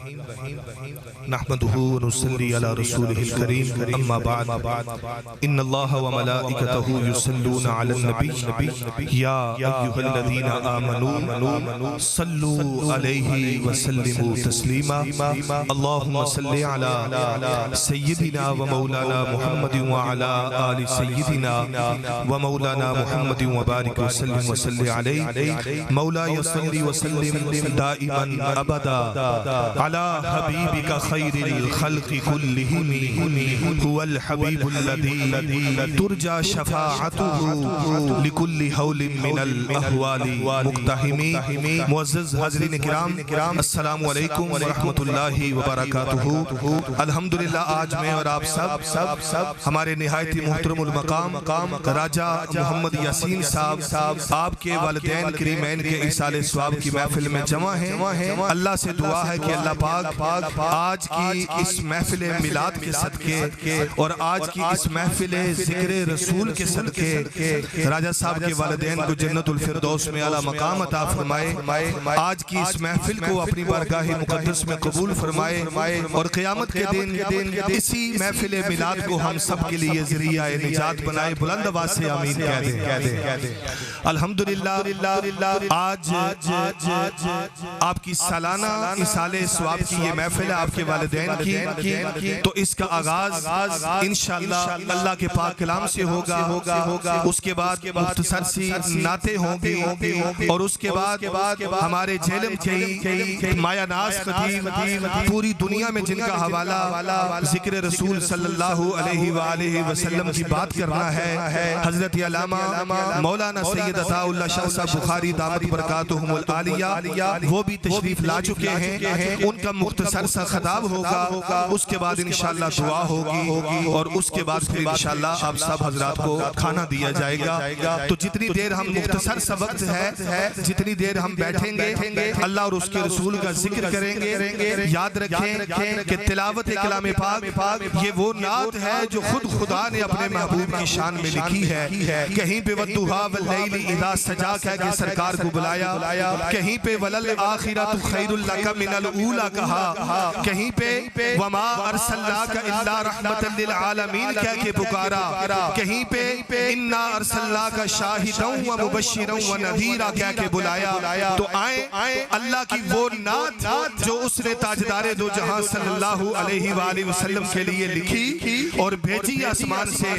نحمده ونصلي على رسوله الكريم أما بعد إن الله وملائكته يصلون على النبي يا أيها الذين آمنوا صلوا عليه وسلموا تسليما اللهم صل على سيدنا ومولانا محمد وعلى آل سيدنا ومولانا محمد وبارك وسلم وصل عليه مولاي صل وسلم دائما أبدا على حبيبك خير الخلق كلهم هو الحبيب الذي ترجى شفاعته لكل حول من الأهوال مقتحم معزز حاضرین کرام السلام علیکم ورحمۃ اللہ وبرکاتہ الحمدللہ آج میں اور آپ سب ہمارے نہایت محترم المقام راجہ محمد یاسین صاحب آپ کے والدین کریمین کے ایصال ثواب کی محفل میں جمع ہیں اللہ سے دعا ہے کہ اللہ پاک آج کی اس محفل میلاد کے صدقے اور آج کی اس محفل ذکر رسول کے صدقے راجہ صاحب کے والدین کو جنت الفردوس میں اعلیٰ مقام عطا فرمائے آج کی اس محفل کو اپنی بارگاہ مقدس میں قبول فرمائے اور قیامت کے دن اسی محفل میلاد کو ہم سب کے لیے ذریعہ نجات بنائے بلند آواز سے آمین کہہ دیں الحمدللہ آج آپ کی سالانہ ایصال ثواب کی یہ محفل ہے آپ کے والدین کی تو اس کا آغاز انشاءاللہ اللہ کے پاک کلام سے ہوگا اس کے بعد مختصر سی نعتیں ہوں گی اور اس کے بعد ہمارے جھیلم کی مایا ناز خطیب پوری دنیا میں جن کا حوالہ ذکر رسول صلی اللہ علیہ وآلہ وسلم کی بات کرنا ہے حضرت علامہ مولانا سید عطا اللہ شاہ صاحب بخاری دامت برکاتہم العالیہ وہ بھی تشریف لا چکے ہیں ان کا مختصر سا خطاب ہوگا اس کے بعد انشاءاللہ دعا ہوگی اور اس کے بعد پھر انشاءاللہ آپ سب حضرات کو کھانا دیا جائے گا تو جتنی دیر ہم مختصر سا وقت ہے جتنی دیر ہم بیٹھیں گے اللہ اور اس کے رسول کا ذکر کریں گے یاد رکھیں کہ تلاوت کلام پاک یہ وہ نعت ہے جو خود خدا نے اپنے محبوب کی شان میں لکھی ہے کہیں پہ وَالضُّحَىٰ وَاللَّيْلِ إِذَا سَجَا کہہ کے سرکار کو بلایا کہیں پہ وَلَلْآخِرَةُ خَيْرٌ لَكَ مِنَ الْأُولَىٰ کہا کہیں پہ وَمَا أَرْسَلْنَاكَ إِلَّا رَحْمَةً لِلْعَالَمِينَ کہہ کے پکارا کہیں پہ إِنَّا أَرْسَلْنَاكَ شَاهِدًا وَمُبَشِّرًا وَنَذِيرًا کہہ کے بلایا تو آئیں اللہ کی وہ نعت جو اس نے تاجدار دو جہاں صلی اللہ علیہ وآلہ وسلم کے لیے لکھی اور بھیجی آسمان سے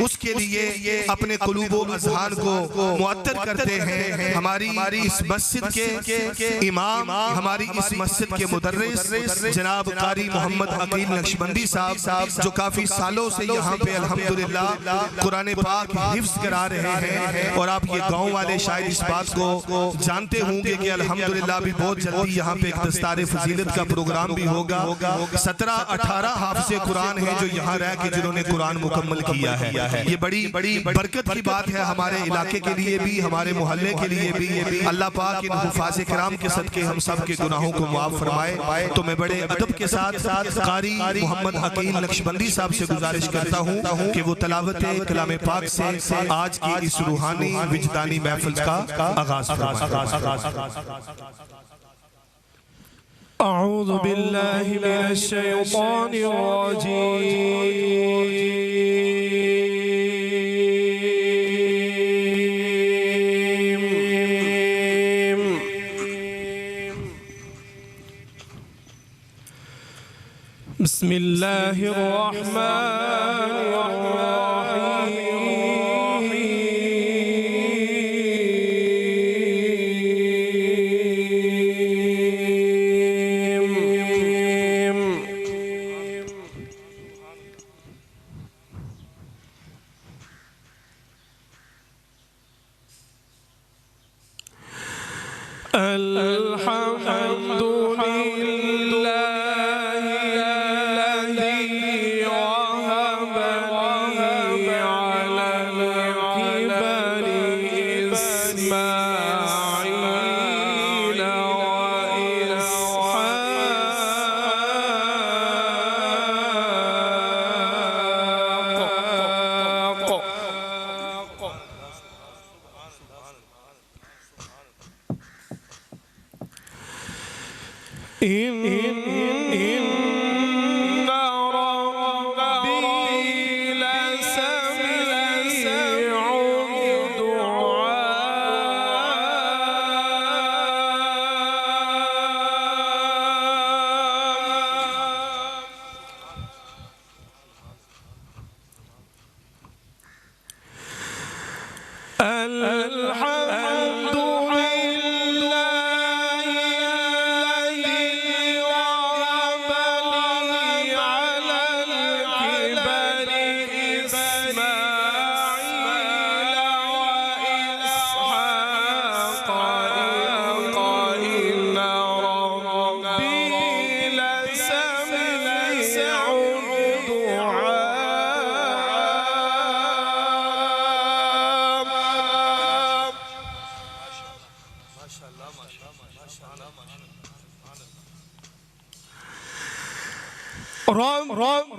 اس کے لیے اپنے قلوب و اذہان کو معطر کرتے ہیں ہماری اس مسجد کے امام ہماری اس مسجد کے مدرس جناب قاری محمد عقیل نقشبندی صاحب جو کافی سالوں سے یہاں پہ الحمدللہ قرآن پاک حفظ کرا رہے ہیں اور آپ یہ گاؤں والے شاید اس بات کو جانتے ہوں گے کہ الحمدللہ بھی بہت جلدی یہاں پہ ایک دستار فضیلت کا پروگرام بھی ہوگا 17-18 حافظ قرآن ہیں جو یہاں رہ کے جنہوں نے قرآن مکمل کیا ہے یہ بڑی برکت کی بات ہے ہمارے علاقے کے لیے بھی ہمارے محلے کے لیے بھی اللہ پاک ان حفاظ کرام کے صدقے ہم سب کے گناہوں کو معاف فرمائے تو میں بڑے ادب کے ساتھ قاری محمد عقیل نقشبندی صاحب سے گزارش کرتا ہوں کہ وہ تلاوت کلام پاک سے آج کی اس روحانی وجدانی محفل کا آغاز فرمائے اعوذ باللہ من الشیطان الرجیم بسم اللہ الرحمن الرحیم الحمد للہ الذی وهب لي على إن ربي لسميع الدعاء. الحمد لله الذي وهب لي على الكبر إسماعيل وإسحاق إن ربي لسميع الدعاء. رب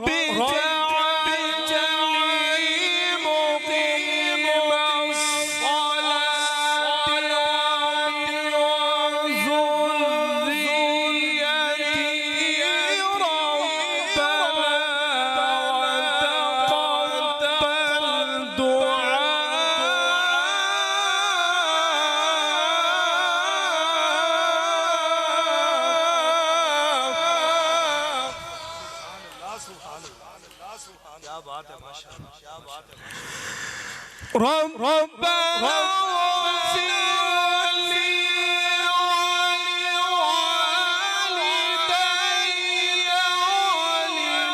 اجعلني مقيم الصلاة وذريتي ربنا وتقبل ربنا اغفر لي ولوالدي وللمؤمنين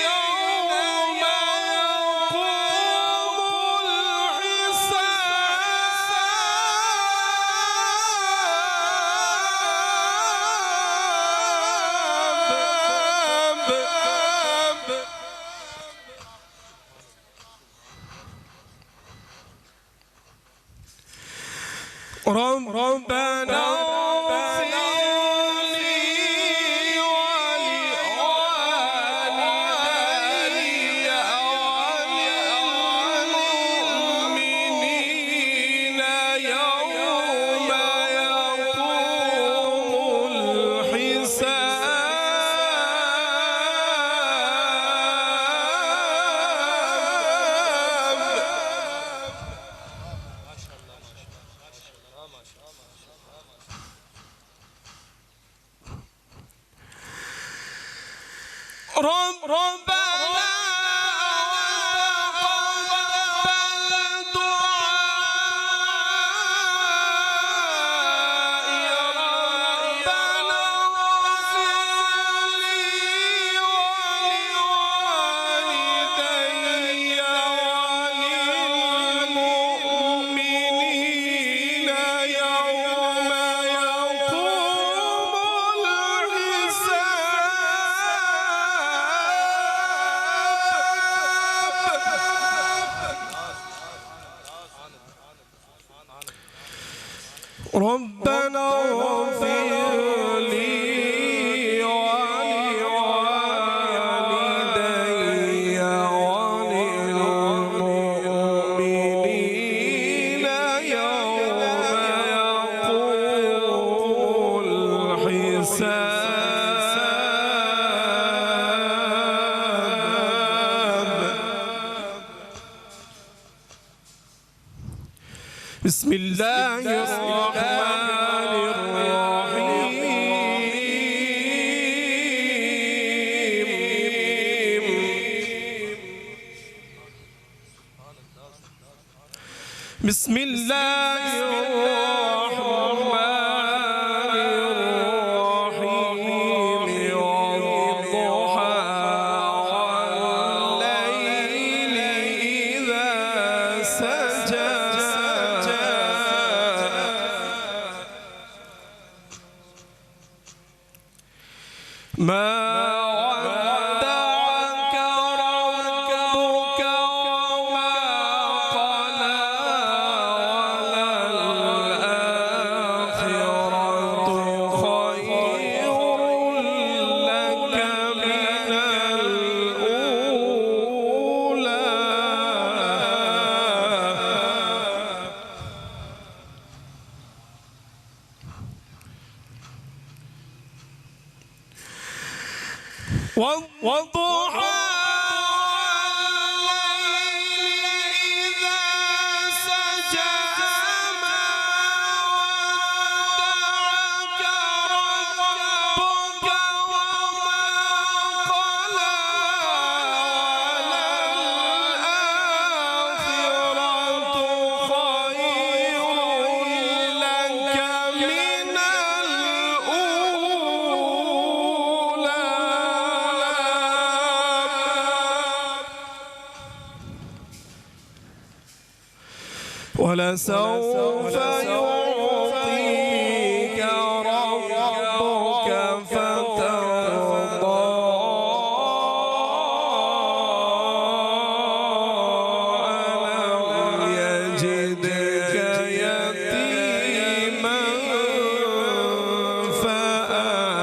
يوم يقوم الحساب. ربنا اغفر لي ولوالدي وللمؤمنين يوم يقوم الحساب. ربنا وتقبل دعائي. ربنا اغفر لي ولوالدي وللمؤمنين يوم يقوم الحساب. ربنا اغفر لي ولوالدي وللمؤمنين يوم يقوم الحساب. بسم الله الرحمن الرحيم. بسم الله الرحمن الرحيم. والضحى والليل إذا سجى ما ودعك ربك وما قلى وللآخرة خير لك من الأولى. والضحى ولسوف يعطيك ربك فترضى ألم يجدك يتيما فآوى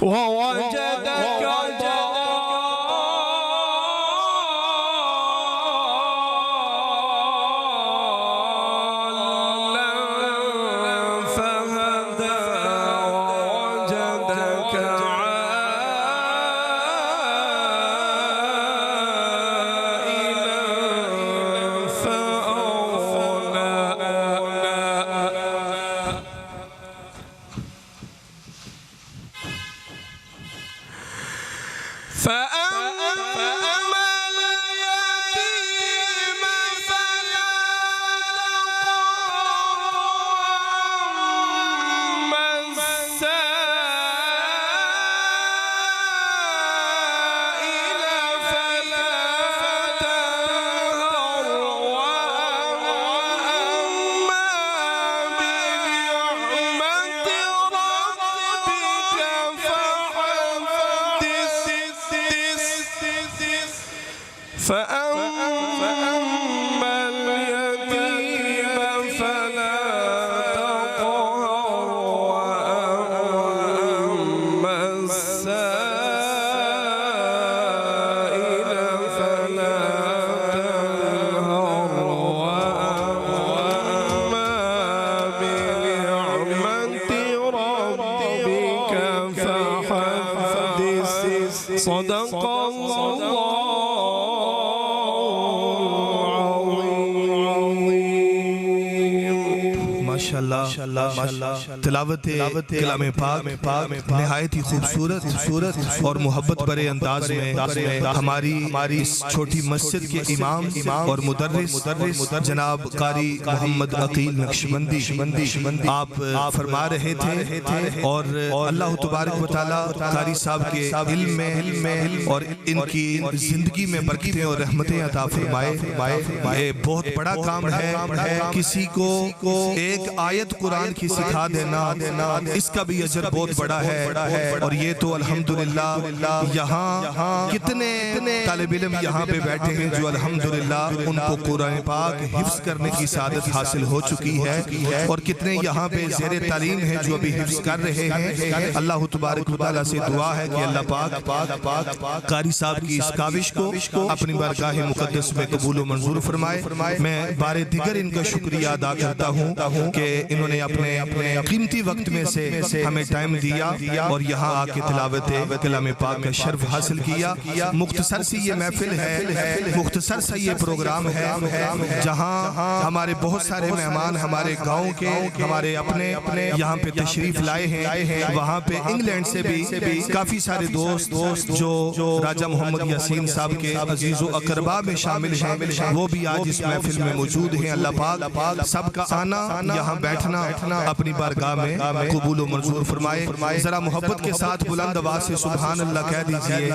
ووجدك ضالا فهدى ووجدك عائلا فأما اليتيم فلا تقهر وأما السائل فلا تنهر وأما بنعمة ربك فحدث صدق الله ماشاءاللہ تلاوت کلام پاک نہایت ہی خوبصورت اور محبت بھرے انداز میں ہماری اس چھوٹی مسجد کے امام اور مدرس جناب قاری محمد عقیل نقشبندی آپ فرما رہے تھے اور اللہ تبارک و تعالیٰ قاری صاحب کے علم میں اور ان کی زندگی میں برکتیں اور رحمتیں عطا فرمائے۔ یہ بہت بڑا کام ہے، کسی کو ایک آیت قرآن کی سکھا دینا، اس کا بھی اجر بہت بڑا ہے۔ اور یہ تو الحمدللہ یہاں کتنے طالب علم یہاں پہ بیٹھے ہیں جو الحمدللہ ان کو قرآن پاک حفظ کرنے کی سعادت حاصل ہو چکی ہے، اور کتنے یہاں پہ زیر تعلیم ہیں جو ابھی حفظ کر رہے ہیں۔ اللہ تبارک و تعالیٰ سے دعا ہے کہ اللہ پاک قاری صاحب کی اس کاوش کو اپنی بارگاہ مقدس میں قبول و منظور فرمائے۔ میں بار دیگر ان کا شکریہ ادا کرتا ہوں کہ انہوں نے اپنے قیمتی وقت میں سے ہمیں ٹائم دیا اور یہاں آ کے تلاوت کلام پاک کا شرف حاصل کیا۔ مختصر سی یہ محفل ہے، مختصر سا یہ پروگرام ہے جہاں ہمارے بہت سارے مہمان ہمارے گاؤں کے ہمارے اپنے یہاں پہ تشریف لائے ہیں۔ وہاں پہ انگلینڈ سے بھی کافی سارے دوست جو راجہ محمد یاسین صاحب کے عزیز و اقربا میں شامل ہیں، وہ بھی آج اس محفل میں موجود ہیں۔ اللہ پاک سب کا آنا، یہاں بیٹھنا اپنی بارگاہ میں قبول و منظور فرمائے۔ ذرا محبت کے ساتھ بلند آواز سے سبحان اللہ کہہ دیجئے۔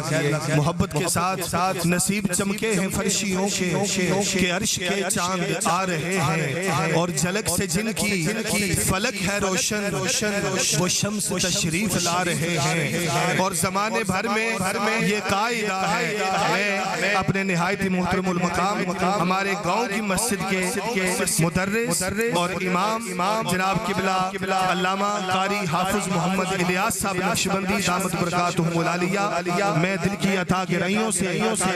محبت کے ساتھ نصیب چمکے ہیں فرشیوں کے عرش کے چاند آ رہے ہیں، اور جھلک سے جن کی فلک ہے روشن وہ شمس تشریف لا رہے ہیں، اور زمانے بھر میں یہ قاعدہ ہے اپنے نہایت محترم المقام ہمارے گاؤں کی مسجد کے مدرس اور امام جناب قبلہ علامہ قاری حافظ محمد الیاس صاحب نقشبندی دامت برکاتہم العالیہ، میں دل کی عطا گرائیوں سے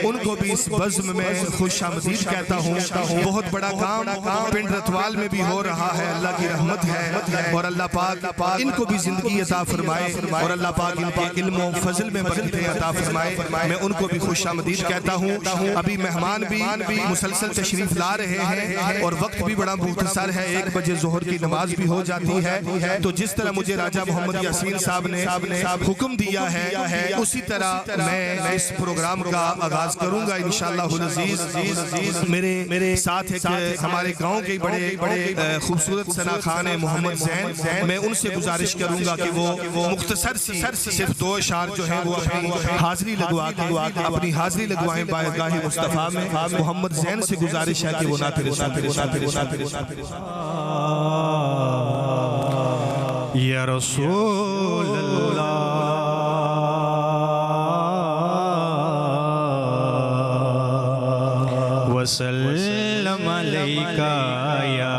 ان کو بھی اس بزم میں خوش آمدید کہتا ہوں۔ بہت بڑا کام پنڈ رتوال میں بھی ہو رہا ہے، اللہ کی رحمت ہے، اور اللہ پاک ان کو بھی زندگی عطا فرمائے، اور اللہ پاک ان کے علم و فضل میں برکتیں عطا فرمائے۔ میں ان کو بھی خوش آمدید کہتا ہوں۔ ابھی مہمان بھی مسلسل تشریف لا رہے ہیں اور وقت بھی بڑا مختصر ہے، 1 بجے ظہر کی نماز بھی ہو جاتی ہے، تو جس طرح مجھے راجہ محمد یاسین صاحب نے حکم دیا ہے اسی طرح میں اس پروگرام کا آغاز کروں گا انشاءاللہ العزیز۔ میرے ساتھ ایک ہمارے گاؤں کے بڑے خوبصورت ثنا خان ہیں محمد زین، میں ان سے گزارش کروں گا کہ وہ مختصر سی صرف 2 اشعار جو ہیں وہ اپنی حاضری لگوائیں بارگاہ مصطفیٰ میں۔ محمد زین سے گزارش ہے کہ وہ نعت یا رسول اللہ وسلم علیکہ یا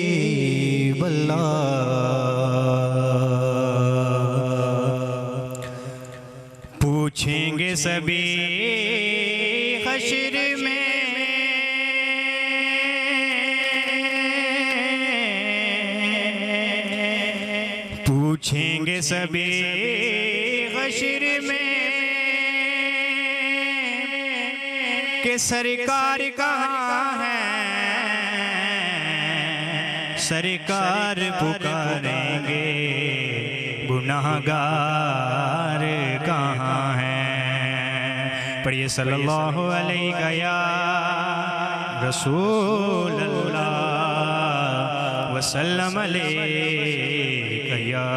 حبیب اللہ۔ پوچھیں گے سبھی حشر میں پوچھیں گے سبھی حشر میں کہ سرکار کہاں ہے، سرکار پکاریں گے گناہگار کہاں ہیں۔ پڑھیے صلی اللہ علیہ یا رسول اللہ وسلم علیہ یا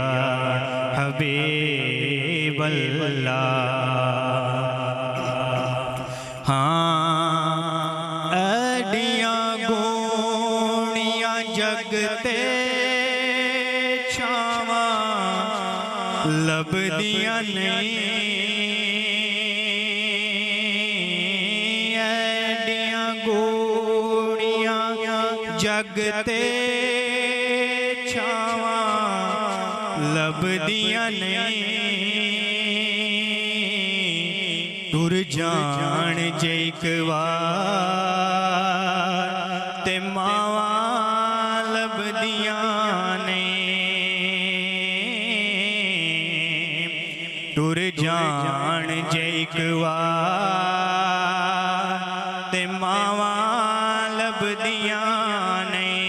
حبیب اللہ۔ ہاں ایڈیاں گونیاں جگتے چھاواں لبدیاں نہیں، ایڈیاں گونیاں جگتے چھاواں لبدیاں نہیں، ٹر جان جے ایک وار تے ماواں لبدیاں نہیں، ٹر جان جے ایک وار تے ماواں لبدیاں نہیں۔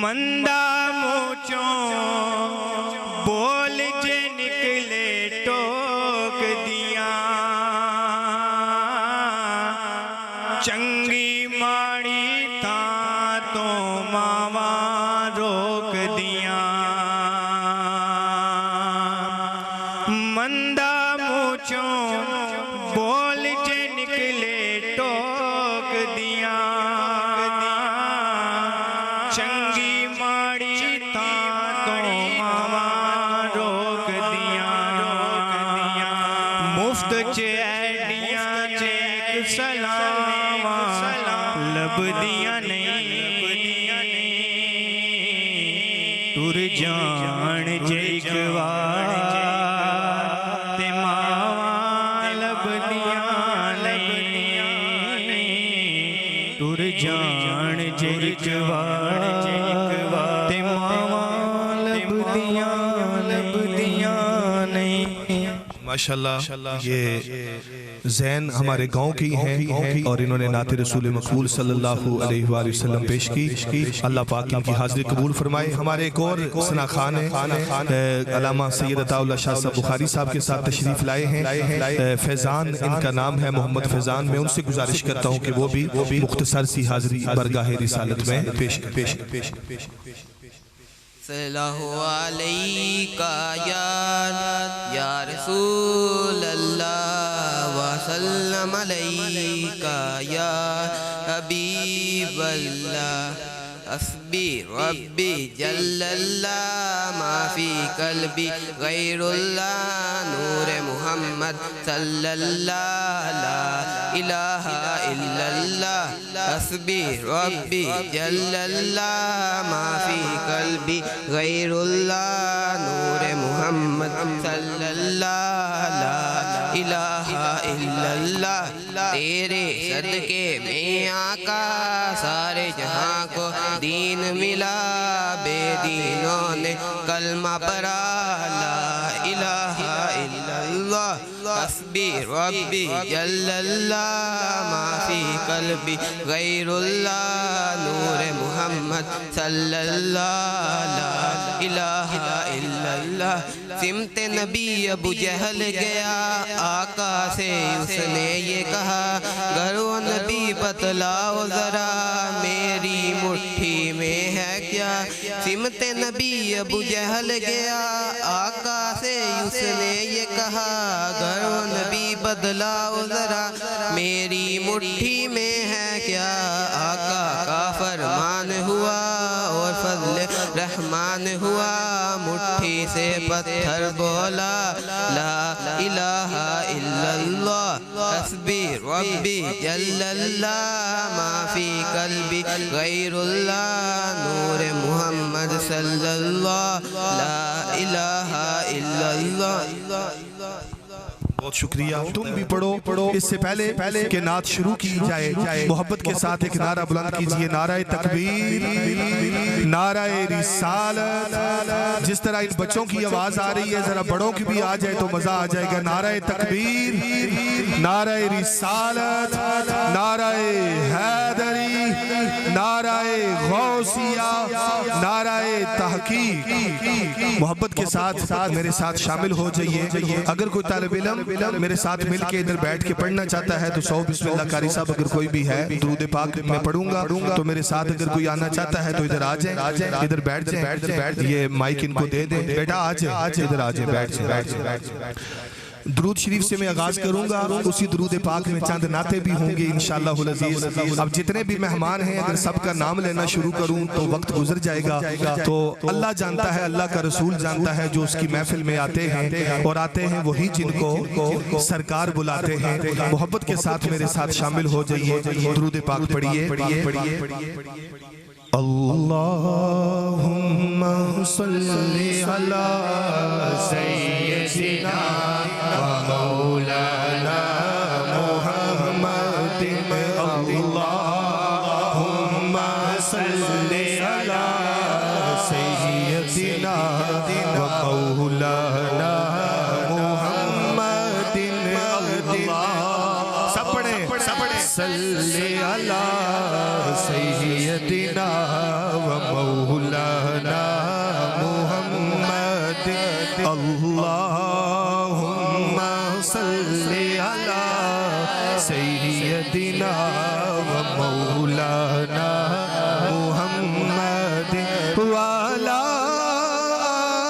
مندہ موچوں بول جے نکلے ٹوک دیاں، چنگی ماڑی تھا تو ماواں روک دیاں۔ مندہ موچوں بول جے نکلے ٹوک دیاں، چنگی ماڑی تھا تو ماواں روک دیاں۔ مفت چے ایڈیاں چیک سلاواں لبدیاں نہیں، ٹر جان جے ایک وار تے ماواں لبدیاں نہیں، ٹر جان جے ایک وار تے ماواں لبدیاں نہیں۔ ماشاءاللہ یہ زین ہمارے گاؤں کی ہیں اور انہوں نے نعت رسول مقبول صلی اللہ علیہ وآلہ وسلم پیش کی۔ اللہ پاک ان کی حاضری قبول فرمائے۔ ہمارے ایک اور ثنا خان ہیں، علامہ سید عطا اللہ شاہ صاحب بخاری صاحب کے ساتھ تشریف لائے ہیں، فیضان ان کا نام ہے، محمد فیضان۔ میں ان سے گزارش کرتا ہوں کہ وہ بھی مختصر سی حاضری برگاہ رسالت میں پیش صلی اللہ علیکہ یا رسول اللہ وسلم علیکہ یا حبیب اللہ۔ حسبی حسبی ربی جل اللہ ما فی قلبی غیر اللہ نور محمد صلی اللہ لا الہ الا اللہ حسبی ربی جل اللہ ما فی قلبی غیر اللہ نور محمد صلی اللہ لا الہ الا اللہ تیرے صدقے میں آقا سارے جہاں کو دین ملا بے دینوں نے کلمہ پڑھا لا الہ الا اللہ حسبی ربی جل اللہ ما فی قلبی غیر اللہ نور محمد صلی اللہ لا الہ الا اللہ سمت نبی ابو جہل گیا آقا سے اس نے یہ کہا گھرو نبی بتلاؤ ذرا میری مٹھی میں ہے کیا سمت نبی ابو جہل گیا آقا سے اس نے یہ کہا گھرو نبی بدلاؤ ذرا میری مٹھی میں ہے کیا آقا کا فرمان ہوا اور فضل رحمان ہوا مٹھی سے پتھر بولا لا الہ الا اللہ حسبی ربی جل اللہ ما فی قلبی غیر اللہ نور محمد صلی اللہ لا الہ الا اللہ بہت شکریہ تم بھی پڑھو اس سے پہلے کہ نعت شروع کی جائے محبت کے ساتھ ایک نعرہ بلند کیجئے نعرہ تکبیر نعرہ رسالت جس طرح ان بچوں کی آواز آ رہی ہے ذرا بڑوں کی بھی آ جائے تو مزہ آ جائے گا نعرہ تکبیر نعرہ رسالت نعرہ حیدری نعرہ غوثیہ نعرہ تحقیق محبت کے ساتھ میرے ساتھ شامل ہو جائیے اگر کوئی طالب علم میرے ساتھ مل کے ادھر بیٹھ کے پڑھنا چاہتا ہے تو سو بسم اللہ قاری صاحب اگر کوئی بھی ہے درود پاک میں پڑھوں گا تو میرے ساتھ اگر کوئی آنا چاہتا ہے تو ادھر آ جائیں ادھر بیٹھ جائیں یہ مائک ان کو دے دیں بیٹا آ جائیں ادھر آ جائیں بیٹھ جائیں درود شریف سے میں آغاز کروں گا اسی درود پاک میں چند نعتیں بھی ہوں گے انشاءاللہ العزیز اب جتنے بھی مہمان ہیں اگر سب کا نام لینا شروع کروں تو وقت گزر جائے گا تو اللہ جانتا ہے اللہ کا رسول جانتا ہے جو اس کی محفل میں آتے ہیں اور آتے ہیں وہی جن کو سرکار بلاتے ہیں محبت کے ساتھ میرے ساتھ شامل ہو جائیے درود پاک پڑھیے اللہم صلی علی سیدنا و مولانا محمد اللہم صلی علی سیدنا و مولانا محمد سب پڑھیں صلی علی سیدنا و مولانا محمد اللہم صلی علی سیدنا و مولانا محمد وعلی آلہ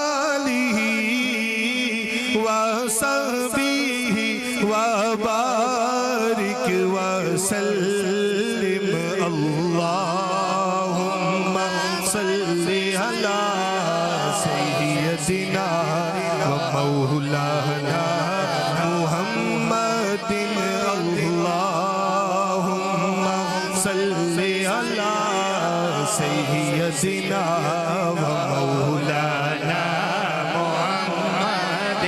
و صحبہ و بارک وسلم اللہم صلی علی سیدنا و مولانا محمد اللہم صلی علی سیدنا و مولانا محمد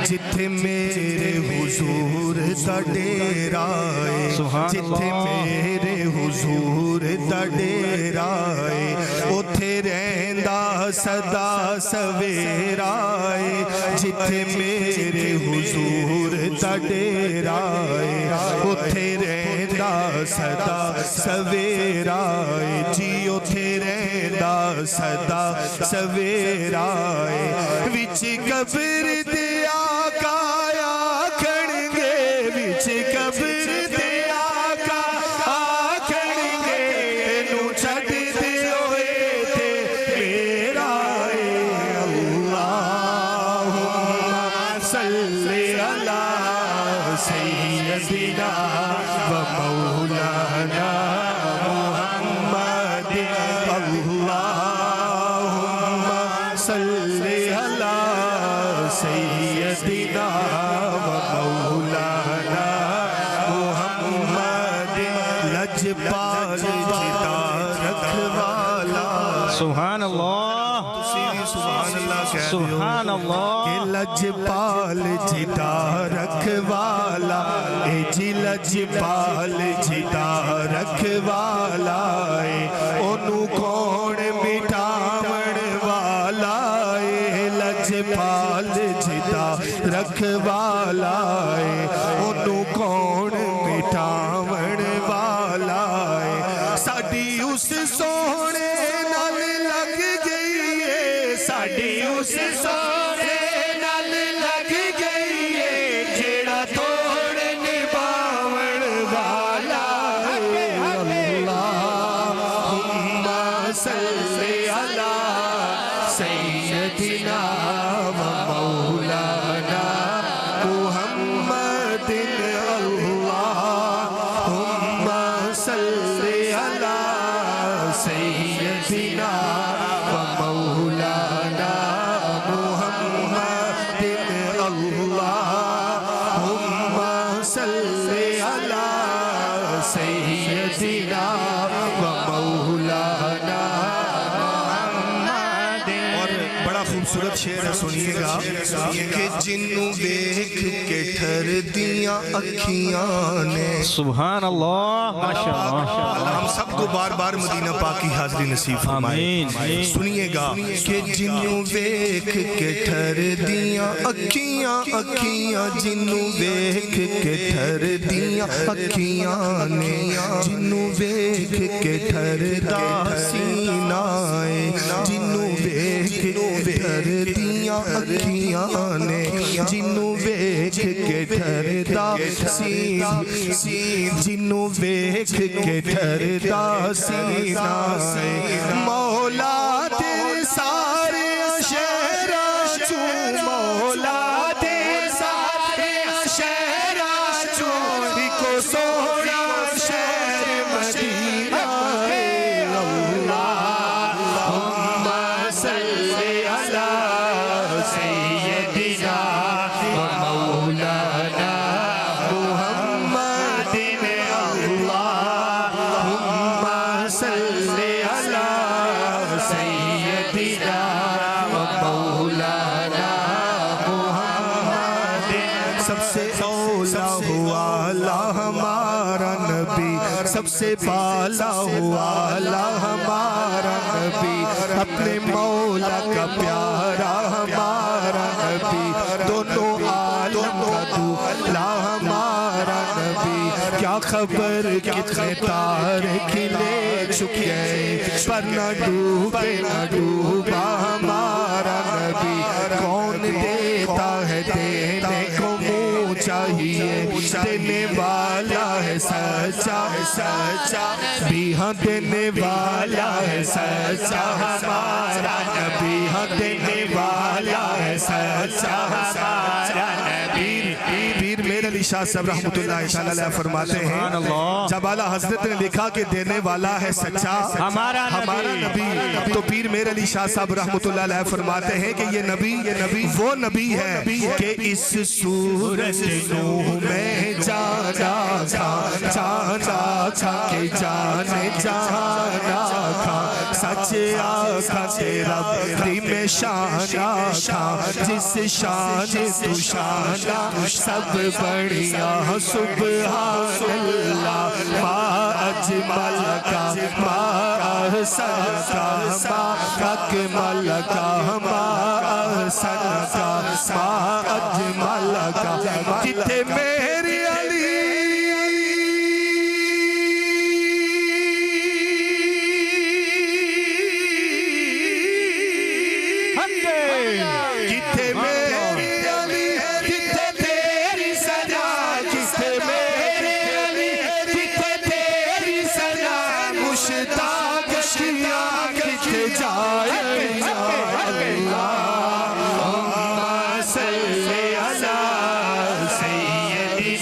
جتھے میرے حضور دا ڈیرا ہے جتھے میرے حضور دا ڈیرا ہے اتھے رہندا صدا سویرا ہے جتھے میرے حضور دا ڈیرا ہے اتھے رہندا صدا سویرا ہے جی اتھے رہندا صدا سویرا ہے وچ قبر دے آقا آکھنگے وچ قبر دے آقا آکھنگے نو چھڈ دے ہوئے تے میرا اے اللہم صلی علی سیدنا و مولانا محمد اللہ صلی علی سیدنا و مولانا محمد لجپال جدا رکھوالا سبحان اللہ سبحان اللہ سبحان اللہ کہ لجپال جدا رکھوالا اے جی لجپال جدا رکھوالا اے انو کون مٹاون والا اے لجپال جدا رکھوالا اے انو کون مٹاون والا اے ساڈی اس سونے نال لگ گئی ہے ساڈی اس سونے نال لگ گئی ہے جیڑا توڑ نباون والا ہے اللہم صلی علی سیدنا و مولانا محمد اللہم صلی علی سیدنا و مولانا محمد اللہم صلی علی سیدنا و مولانا محمد اور بڑا خوبصورت شعر ہے سنیے گا کہ جنوں دیکھ کے ٹھر دیاں اکھیاں نے سبحان اللہ ماشاءاللہ ہم سب کو بار بار مدینہ پاک کی حاضری نصیب فرمائے سنیے گا کہ جنوں دیکھ کے ٹھر دیاں اکھیاں اکھیاں جنوں دیکھ کے ٹھر دیاں اکھیاں نے جنوں دیکھ کے ٹھر دا سینہ جنوں دیکھ کے ٹھر دیاں اکھیاں نے جنوں دیکھ کے ٹھر دا سینہ جنوں دیکھ کے ٹھر دا سینہ مولا تیرے سارے شہرہ چوں مولا تیرے سارے شہرہ چوں کو سونا شہر مدینہ اللہم صلی علی سیدنا و مولانا محمد اللہم صلی علی سیدنا و مولانا محمد سب سے اولا ہوا ہمارا نبی سب سے بالا ہوا ہمارا نبی اپنے مولا کا پیارا ہمارا نبی دونوں عالم کا دولا ہمارا نبی کیا خبر کتنے تارے کھلے چکے پر نہ ڈوبا ہمارا نبی کون دیتا ہے دینے کو منہ چاہیے دینے والا ہے سچا بھی ہاں دینے والا ہے سچا ہمارا نبی ہاں دینے والا ہے سچا ہمارا نبی پیر میر علی شاہ صاحب رحمت اللہ علیہ فرماتے ہیں جب اعلیٰ حضرت نے لکھا کہ دینے والا ہے سچا ہمارا نبی تو پیر میر علی شاہ صاحب رحمت اللہ علیہ فرماتے ہیں کہ یہ نبی وہ نبی ہے کہ اس صورت نوح میں جانا تھا کہ جانے جانا تھا سچ آقا تیرا دی میں شانا تھا جس شان تو شانا سب بڑھیا سبحان اللہ ما اجمل کا ما احسن کا ما اکمل کا ما احسن کا ما اجمل کا جتھے میری علی جتھے میری علی جتھے تیری سجا جتھے میری علی جتھے تیری سجا مشتاق کیا کتھے جائے اللہم صلی علی سیدنا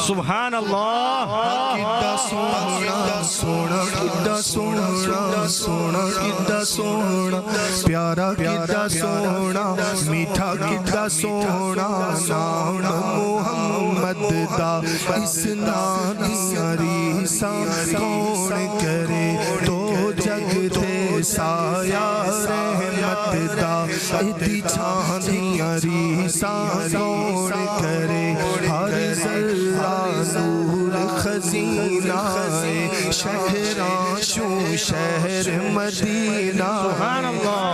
سبحان اللہ کڈا سونا سونا کڈا سونا سونا کڈا سونا پیارا کڈا سونا میٹھا کڈا سونا نام محمد دا اس نام دیاں ریساں کون کرے تو جگ تے سایہ رحمت دا ایدی چھان دیاں ریساں کون کرے ہر ذرہ نور خزینہ شہراں شو شہر مدینہ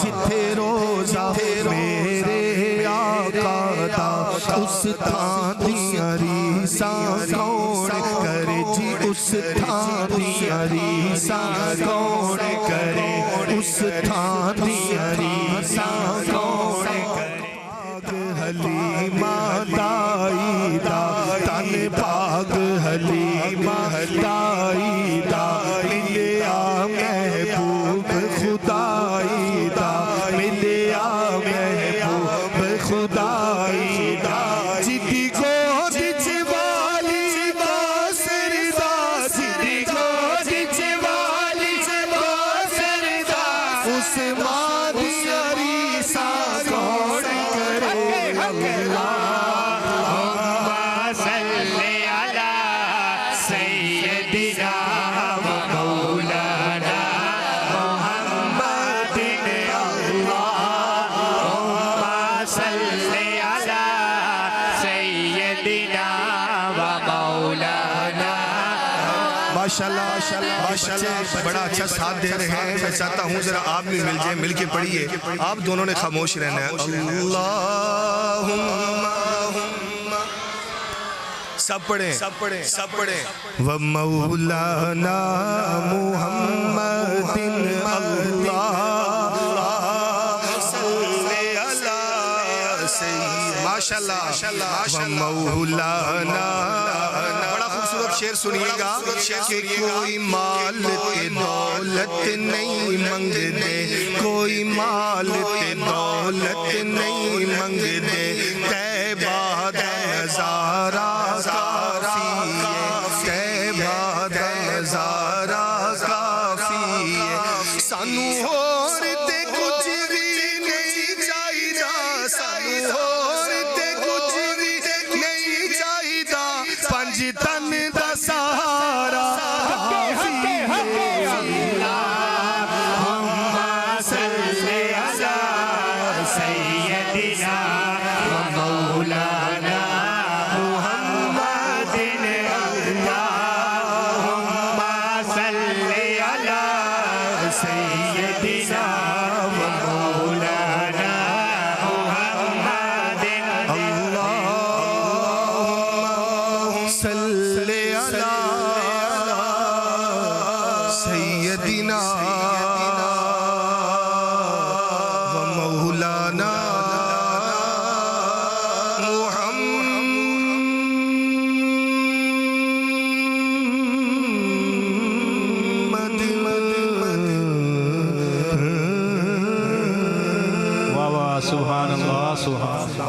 جتھے روزہ میرے آقا دا اس تھان دیاں ریساں کون کرے جی اس تھان دیاں ریساں کون کرے اس تھان دیاں ریساں کون کرے حلیمہ دائی دا تن پاک حلیمہ دائی دا ملیا محبوب خدائی دا ملیا محبوب خدائی دا جدی گود چوالی دا سردا جدی گود چوالی دا سردا اس ماں دیا ریسا کون کرے ماشاءاللہ بڑا اچھا ساتھ دے رہے ہیں. میں چاہتا ہوں ذرا آپ بھی مل جائیں, مل کے پڑھیے. آپ دونوں نے خاموش رہنا ہے. اللہم سب پڑھیں سب پڑھیں. وَمَوْلَانَا مُحَمَّدٍ ماشاءاللہ. وَمَوْلَانَا بڑا خوبصورت شعر سنیے گا کہ کوئی مال تے دولت نہیں منگ دے, کوئی مال تے دولت نہیں منگ دے, طیبہ دا نظارہ کافی ہے, طیبہ دا نظارہ کافی ہے. سانو ہور تے کچھ بھی نہیں چاہیدا, سانو ہور تے کچھ بھی نہیں چاہیدا, پنج تن دا سہارا کافی ہے.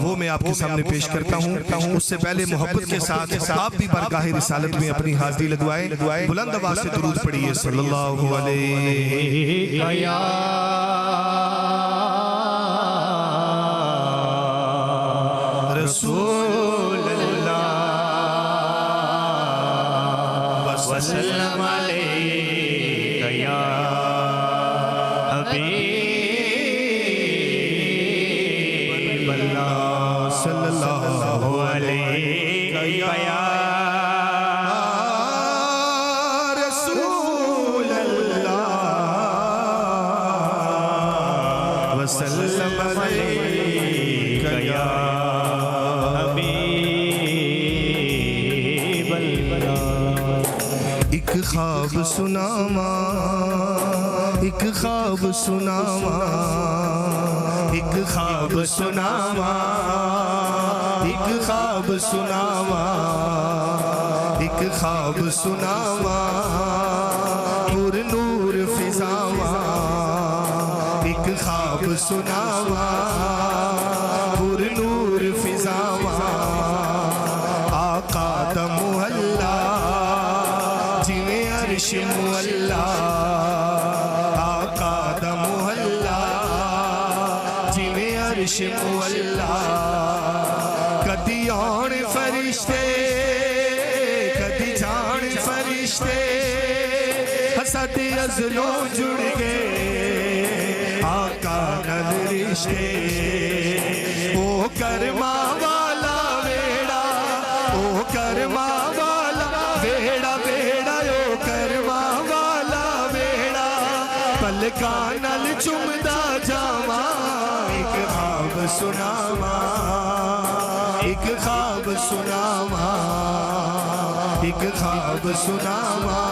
وہ میں آپ کے سامنے پیش کرتا ہوں. اس سے پہلے محبت کے ساتھ آپ بھی بارگاہ رسالت میں اپنی حاضری لگوائیں. بلند آواز سے درود پڑھیے صلی اللہ علیہ یا رسول اللہ وسلم علیہ یا حبیب صلی اللہ علیہ یا رسول اللہ وسلم علیہ یا حبیب اللہ. ایک خواب سناواں, ایک خواب سناواں, ایک خواب سناواں, ایک خواب سناواں, ایک خواب سناواں, پر نور فضاواں, ایک خواب سناواں, پر نور فضاواں, آقا دا محل محلہ آقا دا محلہ جویں عرش مولا کدی آن فرشتے کدی جان فرشتے ساڈے ازلوں جڑ گئے آقا نال رشتے او کرما والا ویڑا او کرما والا ویڑا ویڑا او کرما والا ویڑا پلکاں نال چمدا جاواں ایک خواب سناواں ایک خواب سناواں ایک خواب سناواں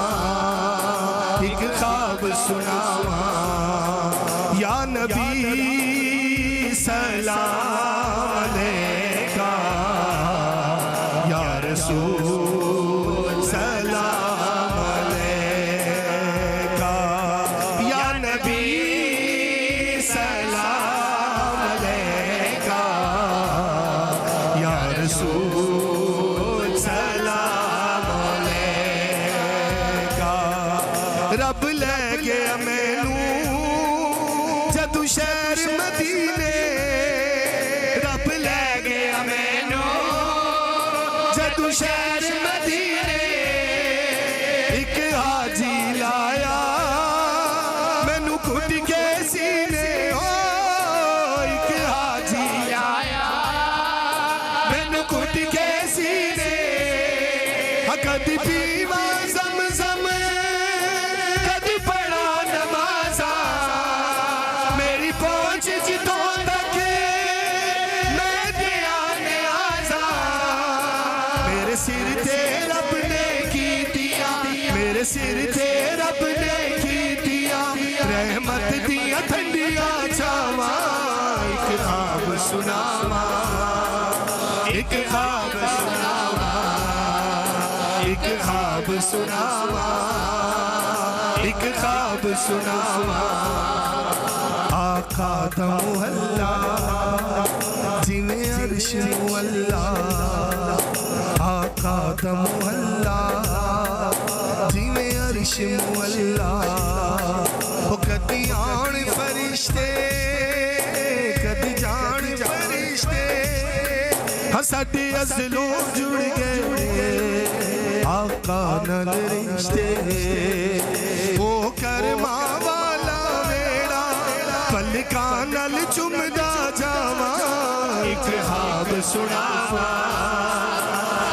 ایک خواب سناواں یا نبی سلام علیکہ یا رسول سلام علیکہ یا نبی سلام علیکہ یا رسول سلام علیکہ رب لے گیا مینوں جدوں شہر مدینے رب لے گیا مینوں جدوں شہر مدینے ایک حاجی لایا مینوں کھٹ کے سینے ایک حاجی لایا مینوں کھٹ کے سینے کدی پیواں زمزم کدی پڑھا نمازاں میری پہنچ جتوں تک میں دیا نیازاں میرے سر تے رب نے کیتیاں میرے سر تے رب نے کیتیاں رحمت دیاں ٹھنڈیاں چھاواں ایک خواب سناواں ایک خواب سناواں ایک خواب سناواں ایک خواب سناواں آقا دا محلہ جویں عرش مولا آقا دا محلہ جویں عرش مولا او کدی آن فرشتے کدی جان فرشتے ساڈے ازلوں جڑ گئے آقا نال رشتے او کرما والا ویڑا پلکاں نال چمدا جاواں ایک خواب سناواں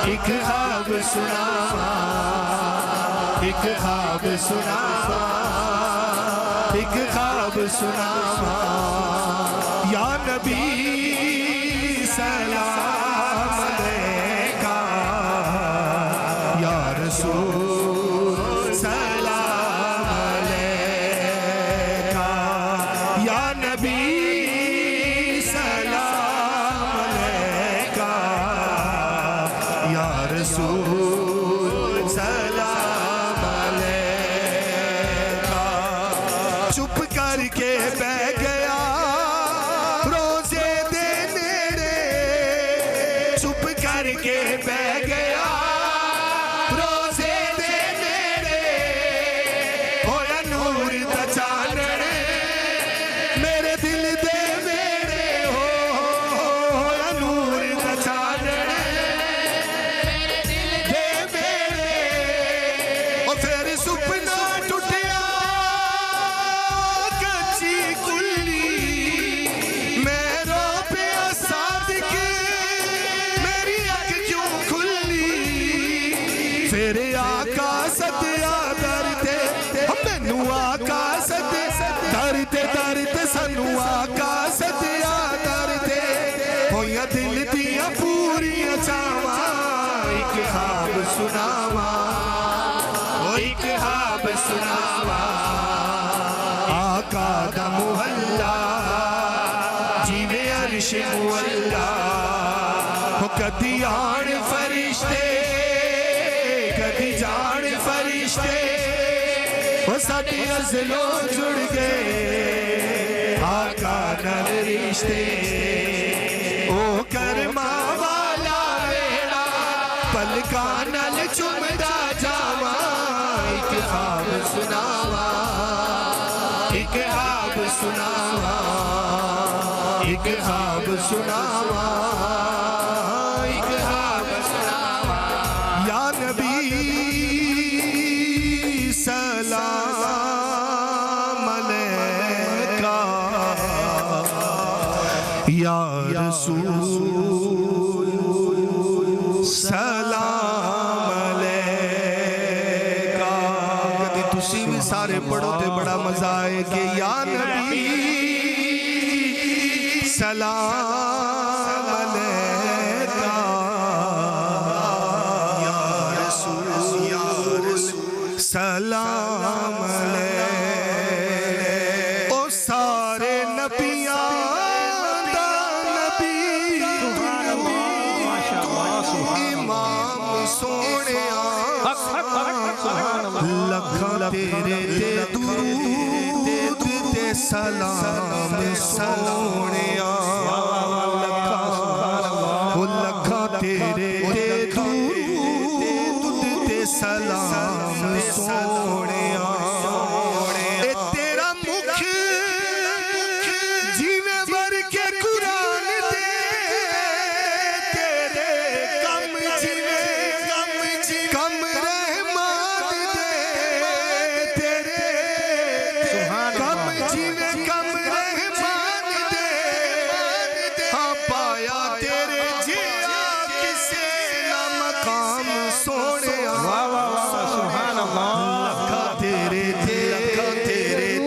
ایک خواب سناواں ایک خواب سناواں ایک خواب سناواں یا نبی سلام علیکہ یا رسول سلام علیکہ یا نبی سلام علیکہ یا رسول سلام علیکہ چپ کر کے بیٹھ گیا روزے دے نیڑے چپ کر کے بیٹھ گیا روزے دے نیڑے ہویا نور دا چانن میرے دل دے ویڑے ہویا نور دا چانن میرے دل دے ویڑے او پھر سپنا ٹوٹیا کچی کلی میں رو پیا صادق میری اکھ کیوں کھلی پھر آقا ستیا در تے مینوں آقا ستیا در تے سانوں آقا ستیا در تے ہویا دل دیاں پوریاں چاواں ایک خواب سناواں ایک خواب سناواں آقا دا محلہ جویں عرش مولا ہو کدی آن فرشتے کدی جان فرشتے وہ ساڈے ازلوں جڑ گئے آقا نال رشتے او کرما والا ویڑا پلکاں نال چمدا جاواں ایک خواب سنا سناوا ایک خواب سناوا ایک خواب سناوا یا نبی سلام علیکہ یا رسول سلام علیکہ کدی تسی بھی سارے پڑھو تے بڑا مزہ آئے کہ یا نبی سلام علیکہ یا رسول سلام علیکہ او سارے نبیاں دا نبی امام سونیا لکھاں تیرے تے درود تے سلام سونیا لکھاں تیرے تے درود تے سلام سونیا اے تیرا مکھ جیویں بر کے قرآن دے تیرے کم جیویں کم رحمت دے تیرے کم جیویں کم رحمت دے ہاں پایا تیرے جیا کسے نہ مقام سوڑے سبحان اللہ لکھا تیرے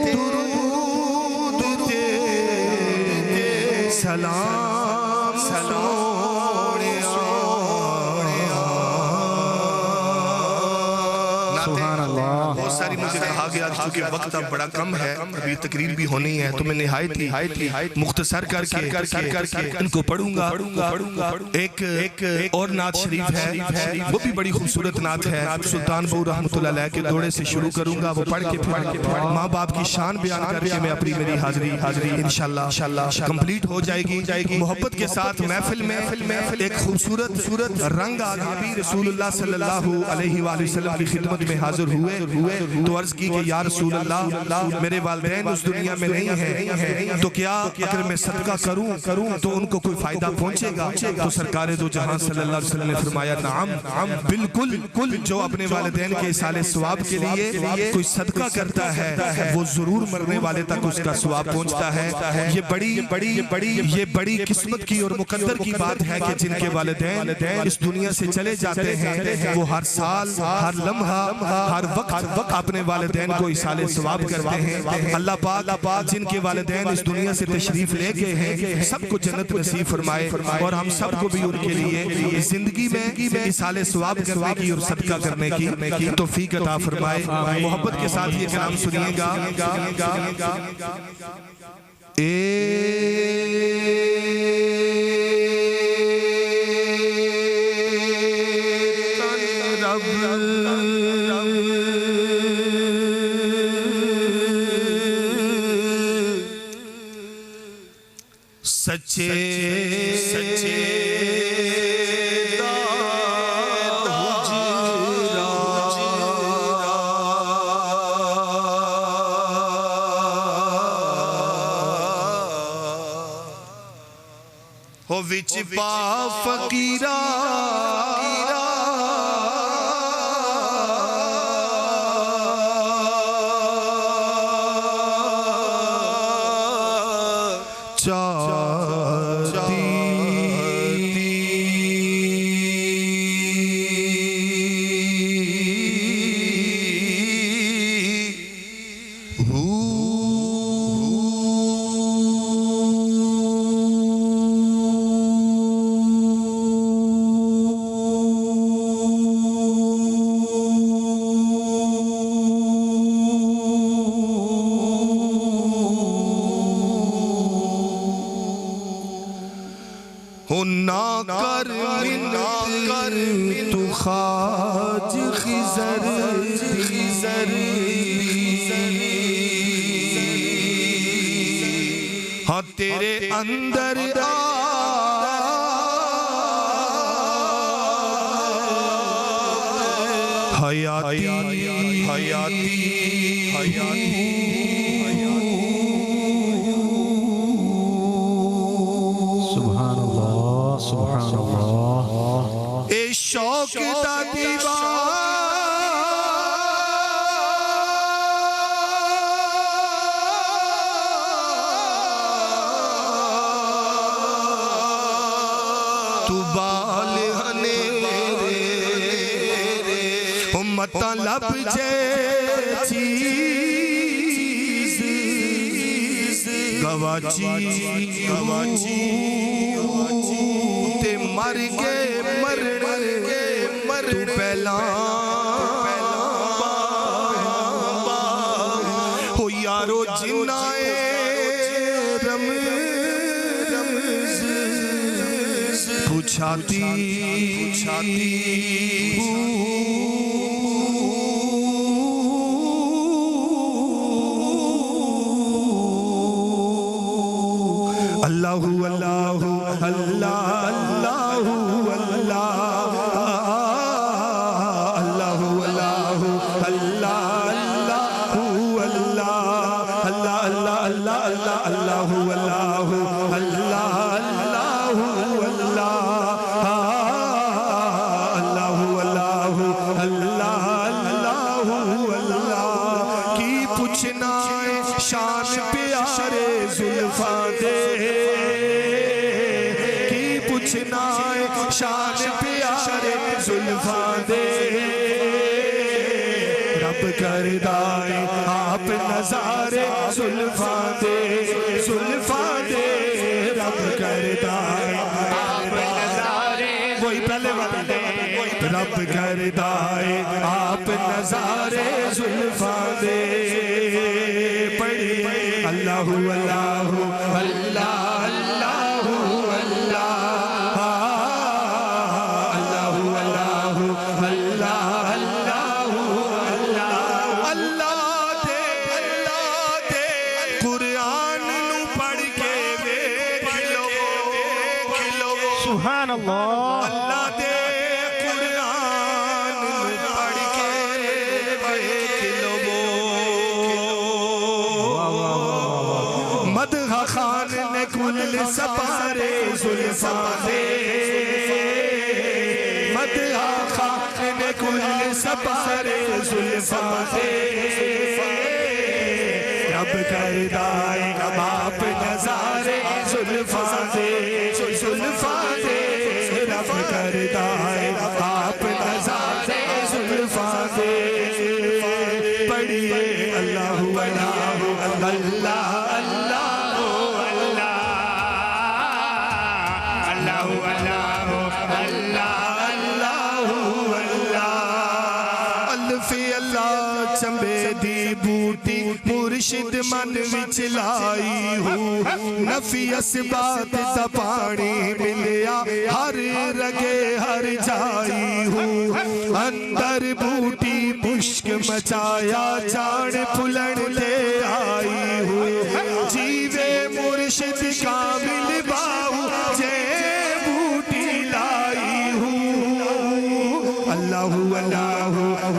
درود تے سلام سبحان اللہ بہت ساری مجھے کہا گیا چونکہ وقت اب بڑا کم ہے ابھی تقریر بھی ہونی ہے تو میں نہایت ہی مختصر کر کے ان کو پڑھوں گا ایک اور نعت شریف ہے وہ بھی بڑی خوبصورت نعت ہے سلطان بہو رحمت اللہ علیہ کے دوڑے سے شروع کروں گا وہ پڑھ کے ماں باپ کی شان بیان کر کے میں اپنی میری حاضری انشاءاللہ کمپلیٹ ہو جائے گی محبت کے ساتھ محفل میں ایک خوبصورت رنگ آگے رسول اللہ صلی اللہ علیہ وآلہ وسلم کی خدمت میں حاضر ہوئے تو عرض کی کہ یا رسول اللہ میرے والدین اس دنیا میں نہیں ہیں تو کیا اگر میں صدقہ کروں تو ان کو کوئی فائدہ پہنچے گا تو سرکار دو جہاں صلی اللہ علیہ وسلم نے فرمایا نعم بالکل جو اپنے والدین کے اصال ثواب کے لیے کوئی صدقہ کرتا ہے وہ ضرور مرنے والے تک اس کا ثواب پہنچتا ہے یہ بڑی قسمت کی اور مقدر کی بات ہے کہ جن کے والدین اس دنیا سے چلے جاتے ہیں وہ ہر سال ہر لمحہ ہر وقت اپنے والدین کو اصال ثواب کرتے ہیں اللہ پاک جن کے والدین اس دنیا سے تشریف لے گئے ہیں سب کو جنت نصیب فرمائے اور ہم سب کو بھی ان کے لیے زندگی میں اصال ثواب کرنے کی اور صدقہ کرنے کی توفیق عطا فرمائے محبت کے ساتھ یہ کلام سنیے گا سچے ہو وچ پا فقیرہ نہ کر تو خاج خزر ہاں تیرے اندر حیاتی تو بالہنے مطلب جے چیز گواچی تے مر گے تو پہلا ہو یارو جنائے رمز پوچھاتی اللہ اللہ اللہ اللہ اللہ اللہ کی پوچھنا شان پیارے زلفاں دے کی پوچھنا شان پیارے زلفاں دے رب کردائے آپ نظارے زلفاں دے رب کردائے آپ نظارے وہی پہلے والے رب کردائے آپ نظارے زلفاں دے پڑھیے اللہ اللہ اللہ اللہ سبحان اللہ اللہ دے قرآن پڑھ کے دیکھ لو مدح خان نے کل سپارے زلفاں دے مدح خان نے کل سپارے زلفاں دے رب کردائے آپ نظارے زلفاں دے رب کردائے آپ نظارے زلفاں دے پڑھیے اللہ اللہ اللہ چمبے دی بوٹی مرشد من وچ لائی ہوں نفی اسبات تا پانی ملیا ہر رگے ہر جائی ہوں اندر بوٹی مشک مچایا چاڑ پھلن لے آئی ہوں جیوے مرشد کامل باہو جے بوٹی لائی ہوں اللہ اللہ اللہ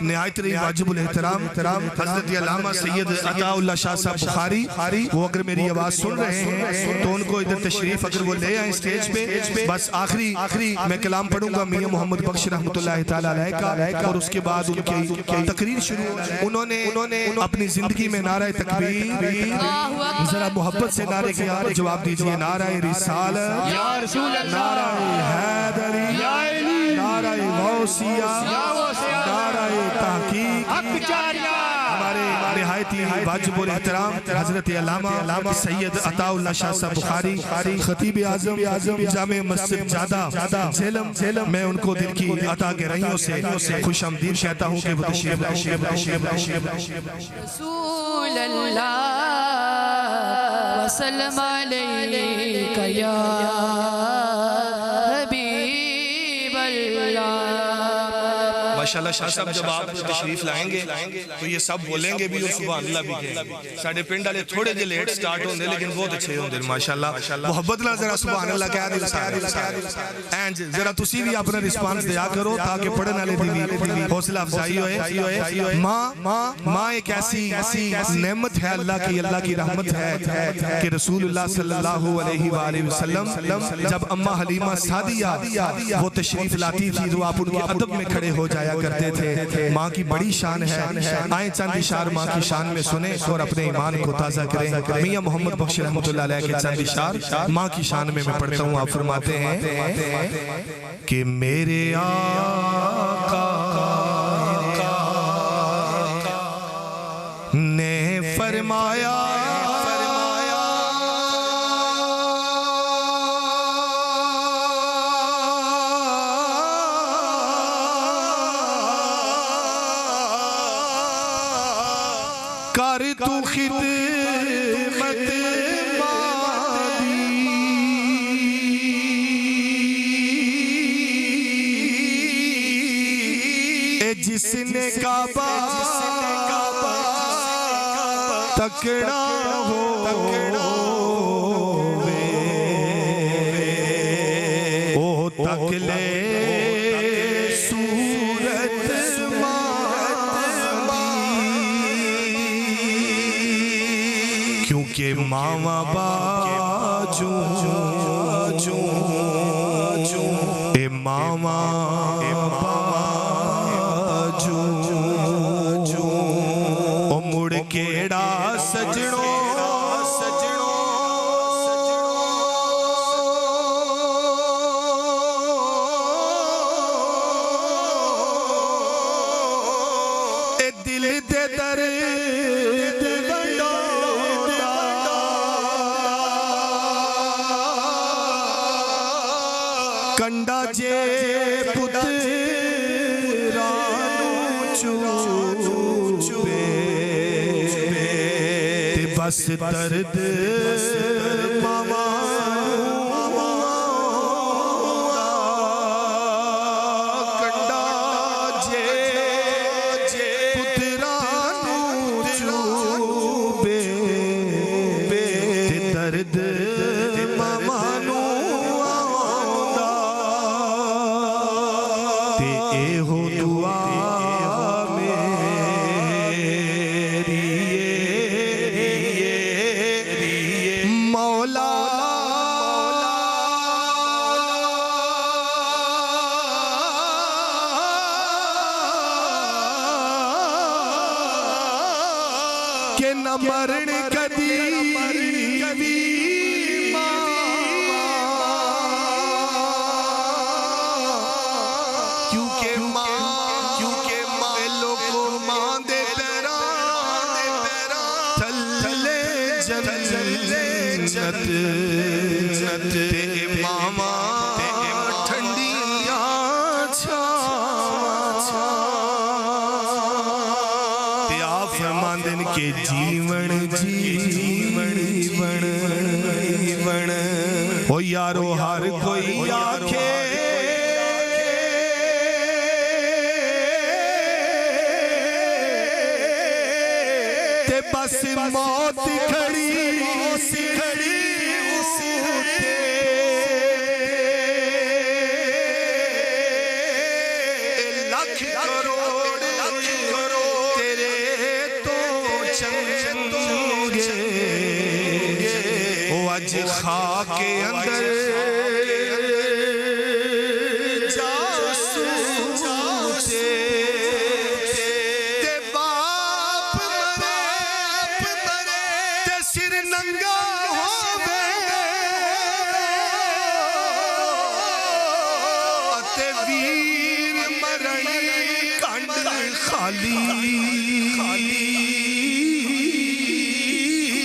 نہایت واجب الاحترام حضرت علامہ سید عطا اللہ شاہ صاحب بخاری وہ اگر میری آواز سن رہے ہیں تو ان کو ادھر تشریف اگر وہ لے آئیں سٹیج پہ بس آخری میں کلام پڑھوں گا میاں محمد بخش رحمت اللہ تعالیٰ علیہ کا اور اس کے بعد ان کی تقریر شروع انہوں نے اپنی زندگی میں نعرہ تکبیر ذرا محبت سے نعرے کے جواب دیجئے نعرہ رسالت نعرہ حیدری نعرہ غوثیہ نعرہ تحقیق ہمارے نہایت واجب الاحترام حضرت علامہ سید عطا اللہ شاہ صاحب بخاری خطیب اعظم جامع مسجد جادہ جہلم میں ان کو دل کی عطا گرہیوں سے خوش آمدید کہتا ہوں کہ وہ تشریف رسول اللہ وسلم علیک یا حبیب اللہ ماشاءاللہ شاہ صاحب جب آپ تشریف لائیں گے تو یہ سب بولیں گے بھی اور سبحان اللہ بھی کہیں گے. ساڑھے پنڈ والے تھوڑے جے لیٹ سٹارٹ ہوندے لیکن بہت اچھے ہوندے ماشاءاللہ. محبت نال ذرا سبحان اللہ کہہ دے سارے. اینج ذرا تسی بھی اپنا رسپانس دیا کرو تاکہ پڑھن والے دی بھی حوصلہ افزائی ہوئے. ماں ایک ایسی نعمت ہے اللہ کی رحمت ہے کہ رسول اللہ صلی اللہ علیہ وآلہ وسلم جب اماں حلیمہ سعدیہ وہ تشریف لاتی تھی تو آپ ان کے ادب میں کھڑے ہو جایا کرتے تھے. ماں کی بڑی شان ہے. آئیں چند اشار ماں کی شان میں سنیں اور اپنے ایمان کو تازہ کریں. میاں محمد بخش رحمت اللہ علیہ کے چند اشار ماں کی شان میں پڑھتا ہوں. آپ فرماتے ہیں کہ میرے آقا نے فرمایا کر تو خدمت مادی اے جس نے کعبہ تکڑا ہو او تک لے صورت کیونکہ ماما باجو اے ماما باجو او مڑ کیڑا سجڑوں اے دل دے درد کنڈا جے پترانو چوبے تے بس درد ماما کنڈا جے پترانو چوبے تے درد ماما کہ نہ مرن کدی کیونکہ ماں لوگوں ماں دے پیران تھلے جنت تے ماما ٹھنڈیاں تے آپ فرماندن کے جیون او یارو ہر کوئی آکھے تے بس موت کھڑی لکھ کروڑ تیرے تو چنگے او اج خاک کے اندر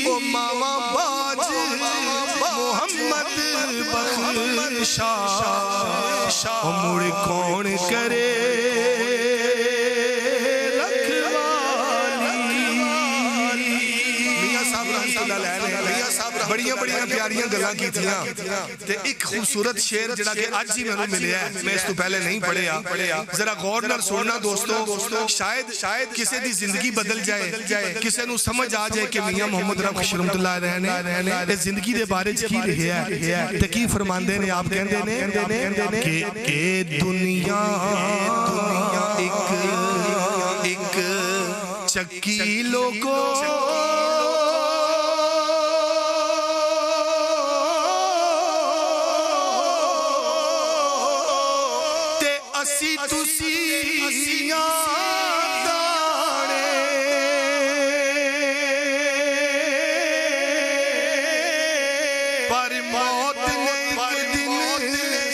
او ماما باج محمد بخشا او مڑ کون کرے رکھوالی. میاں صاحب رحمت اللہ علیہ بڑیاں پیاریاں گلاں کیتیاں تے ایک خوبصورت شعر جڑا کہ اج ہی میں ملیا ہے میں اس تو پہلے نہیں پڑھیا ذرا غور نال سننا دوستو شاید کسی دی زندگی بدل جائے کسی نو سمجھ آ جائے کہ میاں محمد رخش رحمت اللہ علیہ نے زندگی دے بارے چ کی لکھیا ہے تے کی فرماندے نے آپ کہندے نے کہ اے دنیا ایک چکی لوگو تے اسی تسیاں دانے پر موت نے ایک دن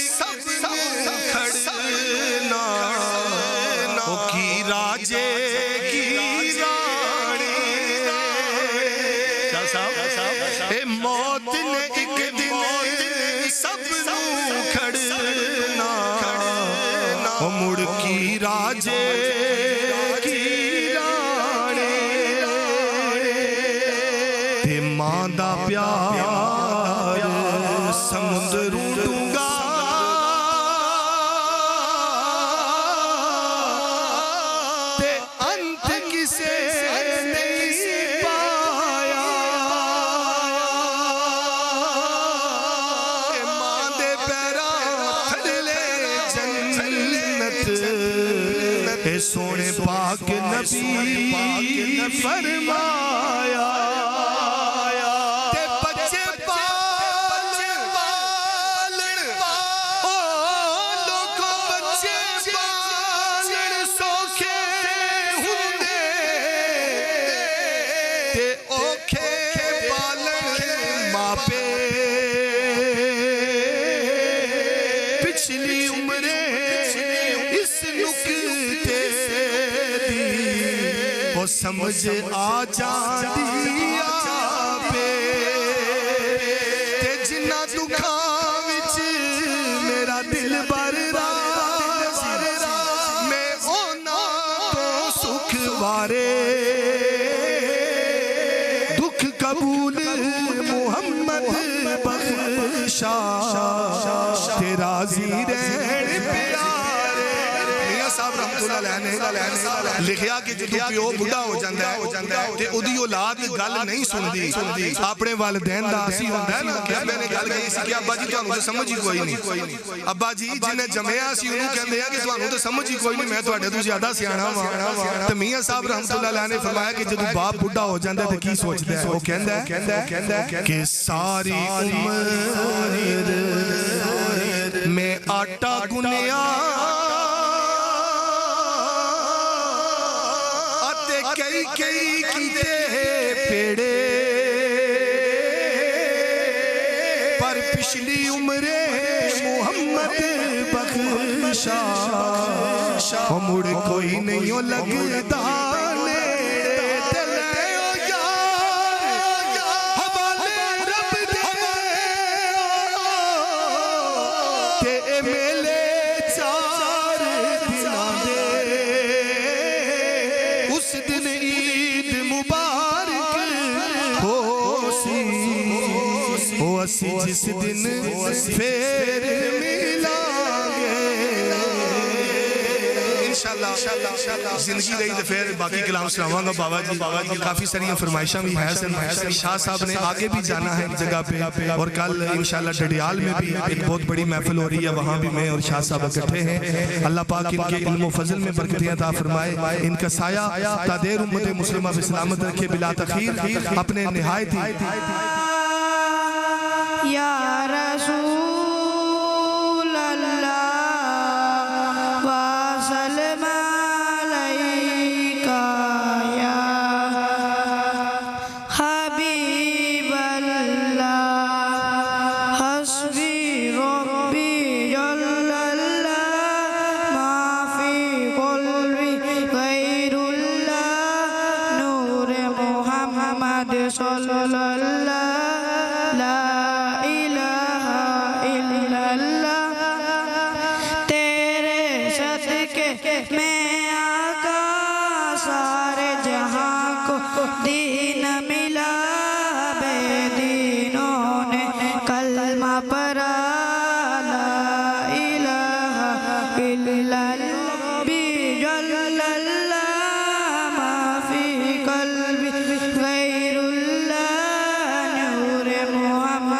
سب کھڑنا او کی راجے کی رانی اے موت نے ایک دن سب کھڑنا او مڑ کی راجے کی رانی تے ماں دا پیار سمندروں ڈونگا تے انت کسے نہیں پایا اے ماں دے پیراں تھلے جنت اے سونے پاک نبی فرمایا تے بچے پالن او لوگوں بچے پالن سوکھے ہوندے تے اوکھے پالن ماپے پچھلی عمریں اس نکتے دی وہ سمجھ آ جاندی آپے تے جنہ دکھاں وچ میرا دل بر راضی میں اونا تو سکھ وارے دکھ قبول محمد بخشا تے راضی رہن پیارے میاں صاحب رحمت اللہ علیہ نے لکھیا کہ جدو پیو بڑھا ہو جاندہ ہے تے ادھی اولاد گل نہیں سندی اپنے والدین دا اسی ہوندہ ہے نا کہ ابے نے گل کہی سی کہ ابا جی تو انہوں تو سمجھ ہی کوئی نہیں ابا جی جنہیں جمعیہ سی انہوں کہندے ہیں کہ تو انہوں تو سمجھ ہی کوئی نہیں میں تو اڈے تو زیادہ سیانا ہوا تو میاں صاحب رحمت اللہ علیہ نے فرمایا کہ جدو باپ بڑھا ہو جاندہ ہے تو کی سوچتا ہے وہ کہندہ ہے کہ ساری عمر میں آٹا گنیا کئی کیتے پیڑے پر پچھلی عمریں محمد بخشا مڑ کوئی نہیں لگتا نیڑے دلے او یار حوالے رب دے تے اے میلے چار دناں دے اس دن عید مبارک ہو سی او اسی جس دن پھر ملیں گے انشاءاللہ زندگی رہی تو پھر باقی کلام سناواں گا بابا جی کافی ساری فرمائشاں بھی ہیں شاہ صاحب نے آگے بھی جانا ہے جگہ پہ اور کل انشاءاللہ ڈڈیال میں بھی ایک بہت بڑی محفل ہو رہی ہے وہاں بھی میں اور شاہ صاحب اکٹھے ہیں اللہ پاک ان کے علم و فضل میں برکتیں عطا فرمائے ان کا سایہ تا دیر امت مسلمہ پہ سلامت رکھے بلا تخیر اپنے نہایت یا رسول اللہ وسلم علیکہ یا حبیب اللہ حسبی ربی جل اللہ ما فی قلبی غیر اللہ نور محمد صلی اللہ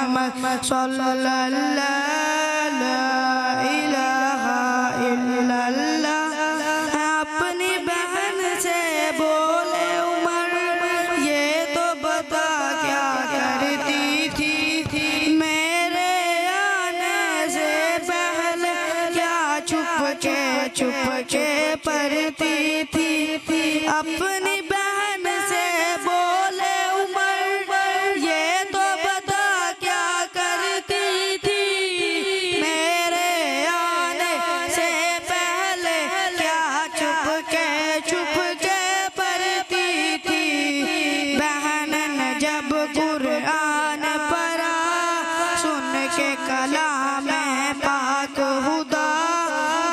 محمد صلی اللہ لا الہ الا اللہ اپنی بہن سے بولے عمر یہ تو بتا کیا کرتی تھی میرے آنے سے پہلے کیا چھپ کے پڑھتی تھی اپنی بہن سے بولے عمر یہ تو بتا کیا کرتی تھی میرے آنے سے پہلے کیا چھپ کے پڑھتی تھی بہن نے جب قرآن پڑھا سن کے کلام پاک خدا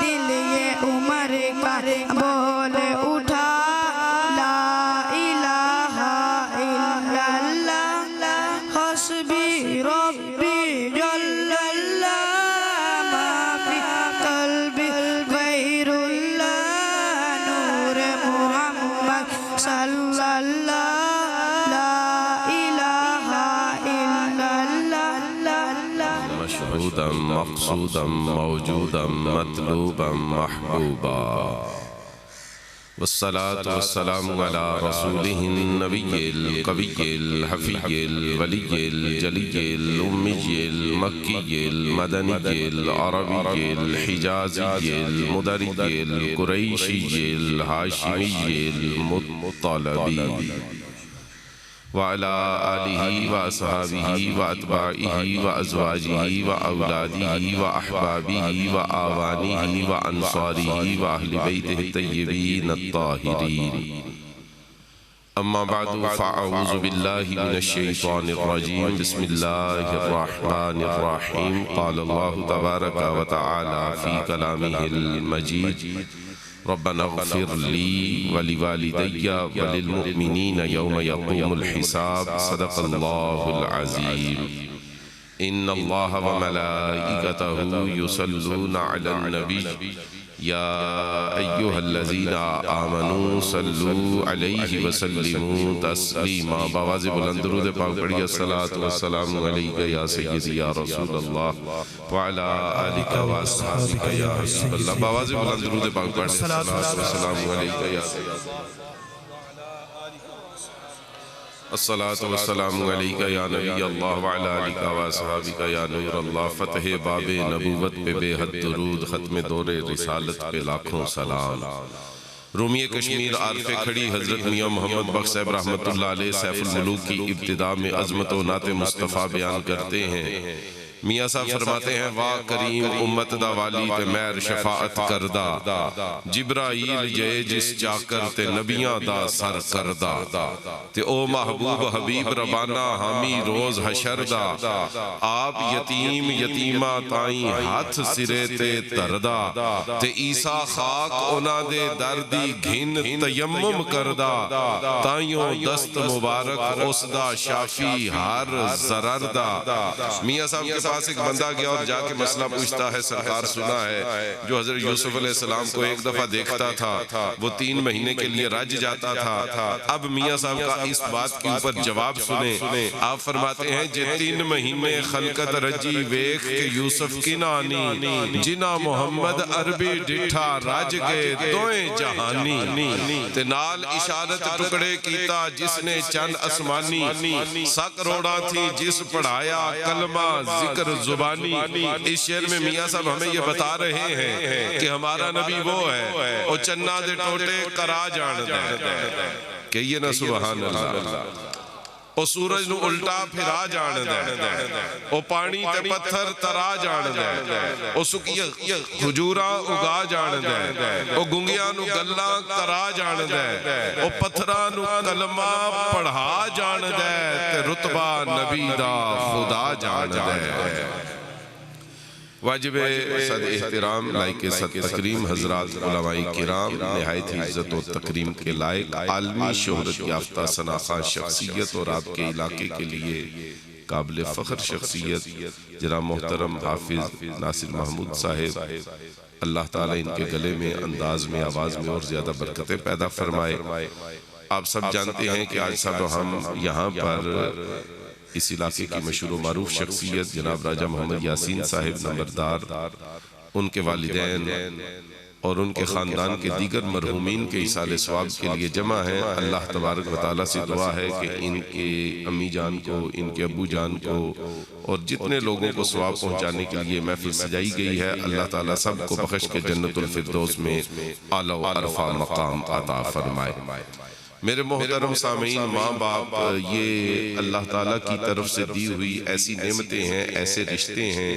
دل یہ عمر کا بول اٹھا لا الہ الا اللہ حسبی ربی جل اللہ ما فی قلبی غیر اللہ نور محمد صلی اللہ لا الہ الا اللہ مشهودا مقصودا موجودا مطلوبا محبوبا والصلاة والسلام على رسوله النبي القوي الحفي الولي الجلي الأمي المكي المدني العربي الحجازي المدري القريشي الهاشمي المطلبي وعلى آله وأصحابه وأتباعه وأزواجه وأولاده وأحبابه وآوانه وأنصاره وأهل بيته الطيبين الطاهرين أما بعد فأعوذ بالله من الشيطان الرجيم بسم الله الرحمن الرحيم قال الله تبارك وتعالى في كلامه المجيد ربنا اغفر لي ولوالدي وللمؤمنين يوم يقوم الحساب صدق الله العظيم إن الله وملائكته يصلون على النبي يا أيها الذين آمنوا صلوا عليه وسلموا تسليما بواز بلندرود پاک پڑھیے الصلاة والسلام علیکہ یا سیدی یا رسول اللہ وعلى آلك وأصحابك يا حبیب اللہ بواز بلندرود پاک پڑھیے الصلاة والسلام علیکہ یا سیدی الصلاة والسلام علیکہ یا نبی اللہ وعلا علیکہ واصحابکہ یا نور اللہ فتح باب نبوت پہ بے حد درود ختم دور رسالت پہ لاکھوں سلام رومی کشمیر عارف کھڑی حضرت میاں محمد بخش صاحب رحمت اللہ علیہ سیف الملوک کی ابتدا میں عظمت و نعت مصطفیٰ بیان کرتے ہیں میاں صاحب فرماتے ہیں واہ کریم امت دا والی تے مہر شفاعت کردہ جبرائیل جے جس چاکر تے نبیاں دا سر کردہ تے او محبوب حبیب ربانہ حامی روز حشر دا آپ یتیم یتیمہ تائیں ہاتھ سرے تے تردہ تے عیسیٰ خاک اونا دے دردی گھن تیمم کردہ تائیوں دست مبارک اس دا شافی ہار زرردہ میاں صاحب کے پاس ایک بندہ گیا اور جا کے مسئلہ پوچھتا ہے سرکار سنا ہے جو حضرت یوسف علیہ السلام کو ایک دفعہ دیکھتا تھا وہ 3 مہینے کے لیے رج جاتا تھا اب میاں صاحب کا اس بات کے اوپر جواب سنیں آپ فرماتے ہیں جے 3 مہینے خلقت رجی ویکھ کے یوسف کی نانی جنا محمد عربی ڈٹھا رج گئے دوئیں جہانی تے نال اشارت ٹکڑے کیتا جس نے چند اسمانی سک روڑا تھی جس پڑھایا کلمہ ذکر زبانی اس شعر میں میاں صاحب ہمیں یہ بتا رہے ہیں کہ ہمارا نبی وہ ہے او چنہ دے ٹوٹے کرا جان دے کہیے نا سبحان اللہ او سورج نو الٹا پھرا جان دے او پانی تے پتھر ترا جان دے او سکی خجورہ اگا جان دے او گنگیاں نو گلہ کرا جان دے او پتھرہ نو کلمہ پڑھا جان دے تے رتبہ نبی دا خدا جان دے واجب صد احترام لائق صد تکریم حضرات علماء کرام نہایت ہی عزت و تکریم کے لائق عالمی شہرت یافتہ سناخان شخصیت اور آپ کے علاقے کے لیے قابل فخر شخصیت جناب محترم حافظ ناصر محمود صاحب اللہ تعالیٰ ان کے گلے میں انداز میں آواز میں اور زیادہ برکتیں پیدا فرمائے آپ سب جانتے ہیں کہ آج سب ہم یہاں پر اس علاقے کی مشہور و معروف شخصیت جناب راجہ محمد یاسین صاحب نمبردار، ان کے والدین اور ان کے خاندان کے دیگر مرحومین کے ایصال ثواب کے لیے جمع ہیں۔ اللہ تبارک و تعالیٰ سے دعا ہے کہ ان کے امی جان کو، ان کے ابو جان کو اور جتنے لوگوں کو ثواب پہنچانے کے لیے محفل سجائی گئی ہے، اللہ تعالیٰ سب کو بخش کے جنت الفردوس میں اعلیٰ و عرفہ مقام عطا فرمائے۔ میرے محترم سامعین، ماں باپ یہ اللہ تعالیٰ کی طرف سے دی ہوئی ایسی نعمتیں ہیں، ایسے رشتے ہیں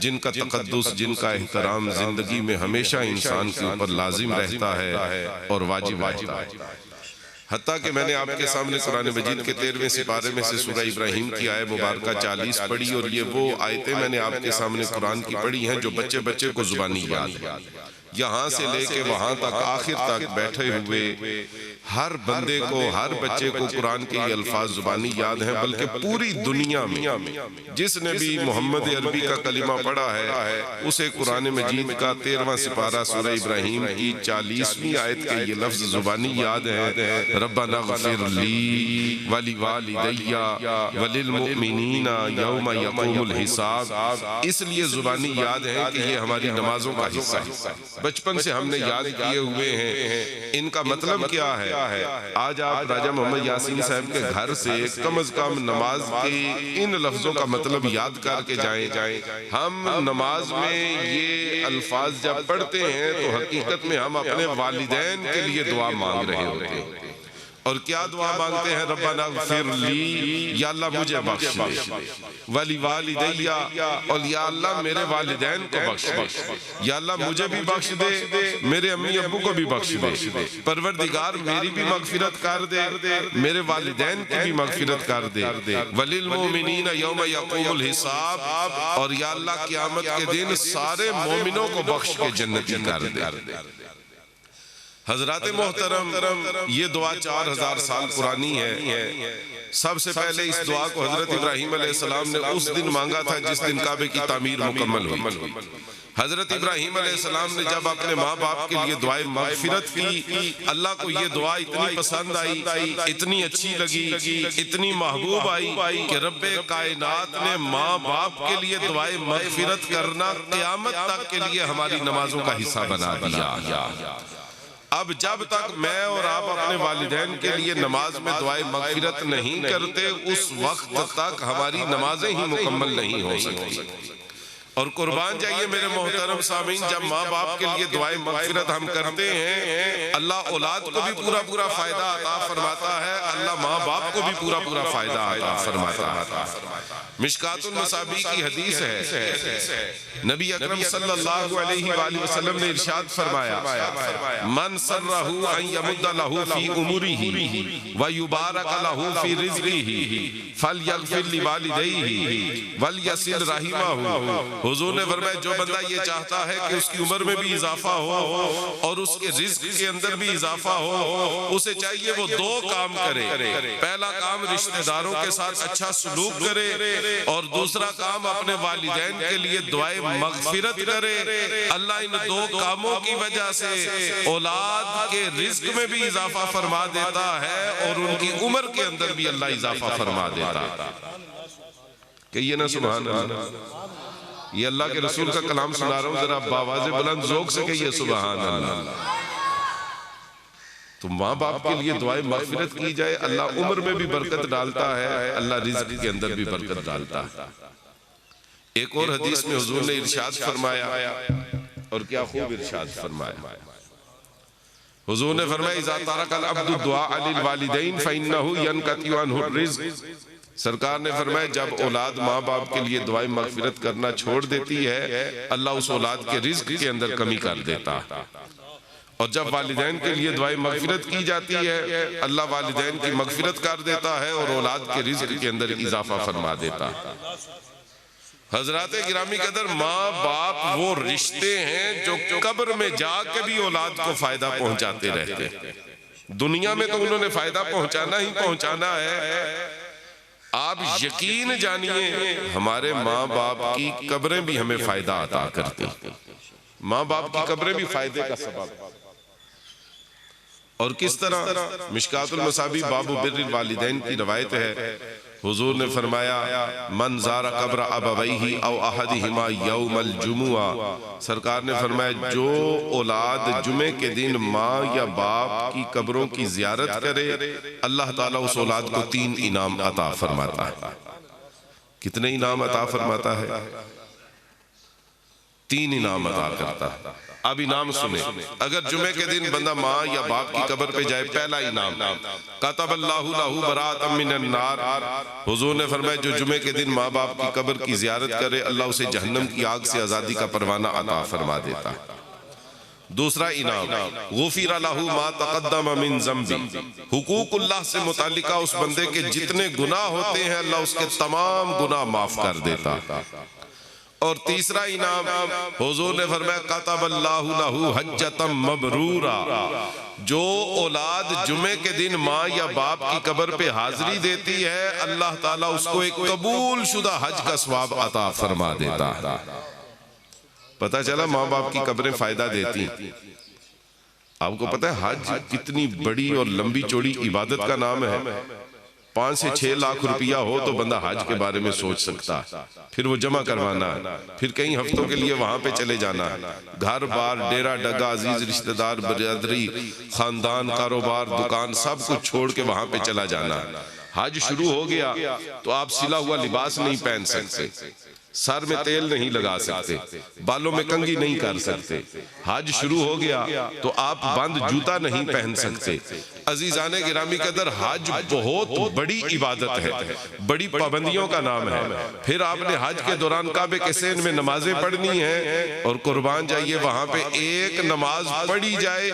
جن کا تقدس، جن کا احترام زندگی میں ہمیشہ انسان کے اوپر لازم رہتا ہے اور واجب رہتا ہے۔ حتیٰ کہ میں نے آپ کے سامنے قرآن مجید کے 13ویں سپارے میں سے سورہ ابراہیم کی آیت مبارکہ 40 پڑھی، اور یہ وہ آیتیں میں نے آپ کے سامنے قرآن کی پڑھی ہیں جو بچے بچے کو زبانی یاد ہے۔ یہاں سے لے کے وہاں تک، آخر تک بیٹھے ہوئے ہر بندے کو، ہر بچے کو قرآن کے یہ الفاظ زبانی یاد ہیں، بلکہ پوری دنیا میں جس نے بھی محمد عربی کا کلمہ پڑھا ہے اسے قرآن مجید کا 13واں سپارہ سورہ ابراہیم کی 40ویں آیت کے یہ لفظ زبانی یاد ہے، ربنا اغفر لی ولوالدی وللمؤمنین یوم یقوم الحساب۔ اس لیے زبانی یاد ہے کہ یہ ہماری نمازوں کا حصہ ہے، بچپن سے ہم نے یاد کیے ہوئے ہیں۔ ان کا مطلب کیا ہے؟ آج آپ راجہ محمد یاسین صاحب کے گھر سے کم از کم نماز کے ان لفظوں کا مطلب یاد کر کے جائیں۔ ہم نماز میں یہ الفاظ جب پڑھتے ہیں تو حقیقت میں ہم اپنے والدین کے لیے دعا مانگ رہے ہوتے ہیں۔ اور کیا دعا مانگتے ہیں؟ ربنا اغفر لی، یا اللہ مجھے بخش دے، ولی والدی، اور یا اللہ میرے والدین کو بخش دے، یا اللہ مجھے بھی بخش دے، میرے امی ابو کو بھی بخش دے، پروردگار میری بھی مغفرت کر دے، میرے والدین کی بھی مغفرت کر دے، وللمؤمنین یوم یقوم الحساب، اور یا اللہ قیامت کے دن سارے مومنوں کو بخش کے جنتی کر دے۔ حضرات محترم، یہ دعا 4000 سال پرانی ہے۔ سب سے پہلے اس دعا کو حضرت ابراہیم علیہ السلام نے اس دن مانگا تھا جس دن کعبے کی تعمیر مکمل ہوئی۔ حضرت ابراہیم علیہ السلام نے جب اپنے ماں باپ کے لیے دعائے مغفرت کی، اللہ کو یہ دعا اتنی پسند آئی، اتنی اچھی لگی، اتنی محبوب آئی کہ رب کائنات نے ماں باپ کے لیے دعائے مغفرت کرنا قیامت تک کے لیے ہماری نمازوں کا حصہ بنا دیا۔ اب جب تک میں اور آپ اپنے والدین کے لیے نماز میں دعائے مغفرت نہیں کرتے، اس وقت تک ہماری نمازیں ہی مکمل نہیں ہو سکتی۔ اور قربان جائیے میرے محترم سامعین، جب ماں باپ کے لیے دعائے مغفرت ہم کرتے ہیں، اللہ اولاد کو بھی پورا فائدہ عطا فرماتا ہے، اللہ ماں باپ کو بھی پورا فائدہ عطا فرماتا ہے۔ مشکات المصابیح کی حدیث ہے، نبی اکرم صلی اللہ علیہ وآلہ وسلم نے ارشاد فرمایا، من سرہ ان یمد لہ فی امورہ ویبارک لہ فی رزقہ فلیغفر لوالدیہ ولیصل رحمہ۔ حضور نے فرمایا جو بندہ یہ چاہتا ہے کہ اس کی عمر میں بھی اضافہ ہو اور اس کے رزق کے اندر بھی اضافہ ہو، اسے چاہیے وہ 2 کام کرے۔ پہلا کام رشتہ داروں کے ساتھ اچھا سلوک کرے، اور دوسرا کام اپنے والدین کے لیے دعائے مغفرت کرے۔ اللہ ان 2 کاموں کی وجہ سے اولاد کے رزق میں بھی اضافہ فرما دیتا ہے اور ان کی عمر کے اندر بھی اللہ اضافہ فرما دیتا ہے۔ کہیے نا سبحان اللہ۔ یہ اللہ کے رسول کا کلام سنا رہا ہوں، ذرا باواز بلند ذوق سے کہیے سبحان اللہ۔ تو ماں باپ کے لیے دعائے مغفرت کی جائے، اللہ عمر میں بھی برکت ڈالتا ہے، اللہ رزق کے اندر بھی برکت ڈالتا ہے۔ ایک اور حدیث میں حضور نے ارشاد فرمایا، اور کیا خوب ارشاد فرمایا، حضور نے فرمایا اذا ترک العبد الدعاء للوالدین فإنہ ینقطع عنہ الرزق۔ سرکار نے فرمایا جب اولاد ماں باپ کے لیے دعائیں مغفرت کرنا چھوڑ دیتی ہے، اللہ اس اولاد کے رزق کے اندر کمی کر دیتا ہے، اور جب والدین کے لیے دعائیں مغفرت کی جاتی ہے، اللہ والدین کی مغفرت کر دیتا ہے اور اولاد کے رزق کے اندر اضافہ فرما دیتا ہے۔ حضرات گرامی قدر، ماں باپ وہ رشتے ہیں جو قبر میں جا کے بھی اولاد کو فائدہ پہنچاتے رہتے ہیں۔ دنیا میں تو انہوں نے فائدہ پہنچانا ہی پہنچانا ہے، آپ یقین جانیے ہمارے ماں باپ کی قبریں بھی ہمیں فائدہ عطا کرتی ہیں، ماں باپ کی قبریں بھی فائدے کا سبب۔ اور کس طرح؟ مشکات المصابیح باب بر الوالدین کی روایت ہے، حضور نے فرمایا من زار قبر ابویہ او احدہما یوم الجمعہ، سرکار نے فرمایا جو اولاد جمعے کے دن ماں یا باپ کی قبروں کی زیارت کرے اللہ تعالیٰ اس اولاد کو 3 انعام عطا فرماتا ہے۔ کتنے انعام عطا فرماتا ہے؟ 3 انعام عطا کرتا ہے۔ اب انعام سنیں، اگر جمعے کے دن بندہ ماں یا باپ کی قبر پہ جائے، پہلا انعام کتب اللہ لہ براۃ من النار، حضور نے فرمایا جو جمعے کے دن ماں باپ کی قبر کی زیارت کرے اللہ اسے جہنم کی آگ سے آزادی کا پروانہ عطا فرما دیتا ہے۔ دوسرا انعام غفر لہ ما تقدم من ذنبہ، حقوق اللہ سے متعلقہ اس بندے کے جتنے گناہ ہوتے ہیں اللہ اس کے تمام گناہ معاف کر دیتا ہے۔ اور تیسرا انعام حضور نے فرمایا کتب اللہ لہ حجۃ مبرورہ، جو اولاد جمعے کے دن ماں یا باپ کی قبر پہ حاضری دیتی ہے اللہ تعالیٰ اس کو ایک قبول شدہ حج کا ثواب عطا فرما دیتا ہے۔ پتہ چلا ماں باپ کی قبریں فائدہ دیتی ہیں۔ آپ کو پتہ ہے حج کتنی بڑی اور لمبی چوڑی عبادت کا نام ہے۔ 5 سے 6 لاکھ روپیہ ہو تو بندہ حج کے بارے میں سوچ سکتا ہے، پھر وہ جمع کروانا ہے، پھر کئی ہفتوں کے لیے وہاں پہ چلے جانا ہے، گھر بار ڈیرہ ڈگا عزیز رشتہ دار برادری خاندان کاروبار دکان سب کچھ چھوڑ کے وہاں پہ چلا جانا ہے۔ حج شروع ہو گیا تو آپ سلا ہوا لباس نہیں پہن سکتے، سر میں تیل نہیں لگا سکتے، بالوں میں کنگھی نہیں کر سکتے۔ حج شروع ہو گیا تو آپ بند جوتا نہیں پہن سکتے۔ عزیزان گرامی قدر حج بہت بڑی عبادت ہے، بڑی پابندیوں کا نام ہے۔ پھر آپ نے حج کے دوران کعبے کے سین میں نمازیں پڑھنی ہیں اور قربان جائیے وہاں پہ ایک نماز پڑھی جائے،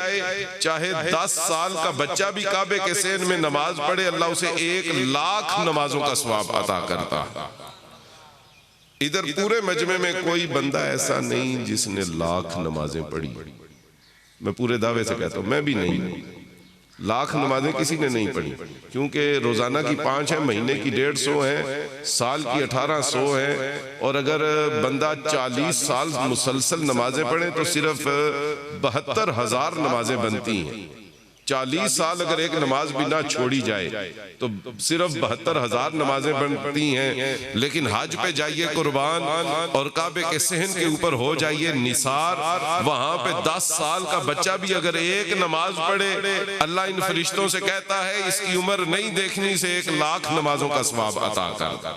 چاہے 10 سال کا بچہ بھی کعبے کے سین میں نماز پڑھے اللہ اسے 1 لاکھ نمازوں کا ثواب عطا کرتا۔ ادھر پورے مجمع میں کوئی بندہ ایسا نہیں جس نے 1 لاکھ نمازیں پڑھی، میں پورے دعوے سے کہتا ہوں میں بھی نہیں، 1 لاکھ نمازیں کسی نے نہیں پڑھی، کیونکہ روزانہ کی 5 ہیں، مہینے کی 150 ہیں، سال کی 1800 ہیں، اور اگر بندہ 40 سال مسلسل نمازیں پڑھیں تو صرف 72,000 نمازیں بنتی ہیں۔ 40 سال اگر ایک نماز بھی نہ چھوڑی جائے تو صرف 72,000 نمازیں بنتی ہیں۔ لیکن حج پہ جائیے قربان اور کعبے کے صحن کے اوپر ہو جائیے نثار، وہاں پہ 10 سال کا بچہ بھی اگر ایک نماز پڑھے اللہ ان فرشتوں سے کہتا ہے اس کی عمر نہیں دیکھنی سے 1 لاکھ نمازوں کا ثواب عطا کرتا۔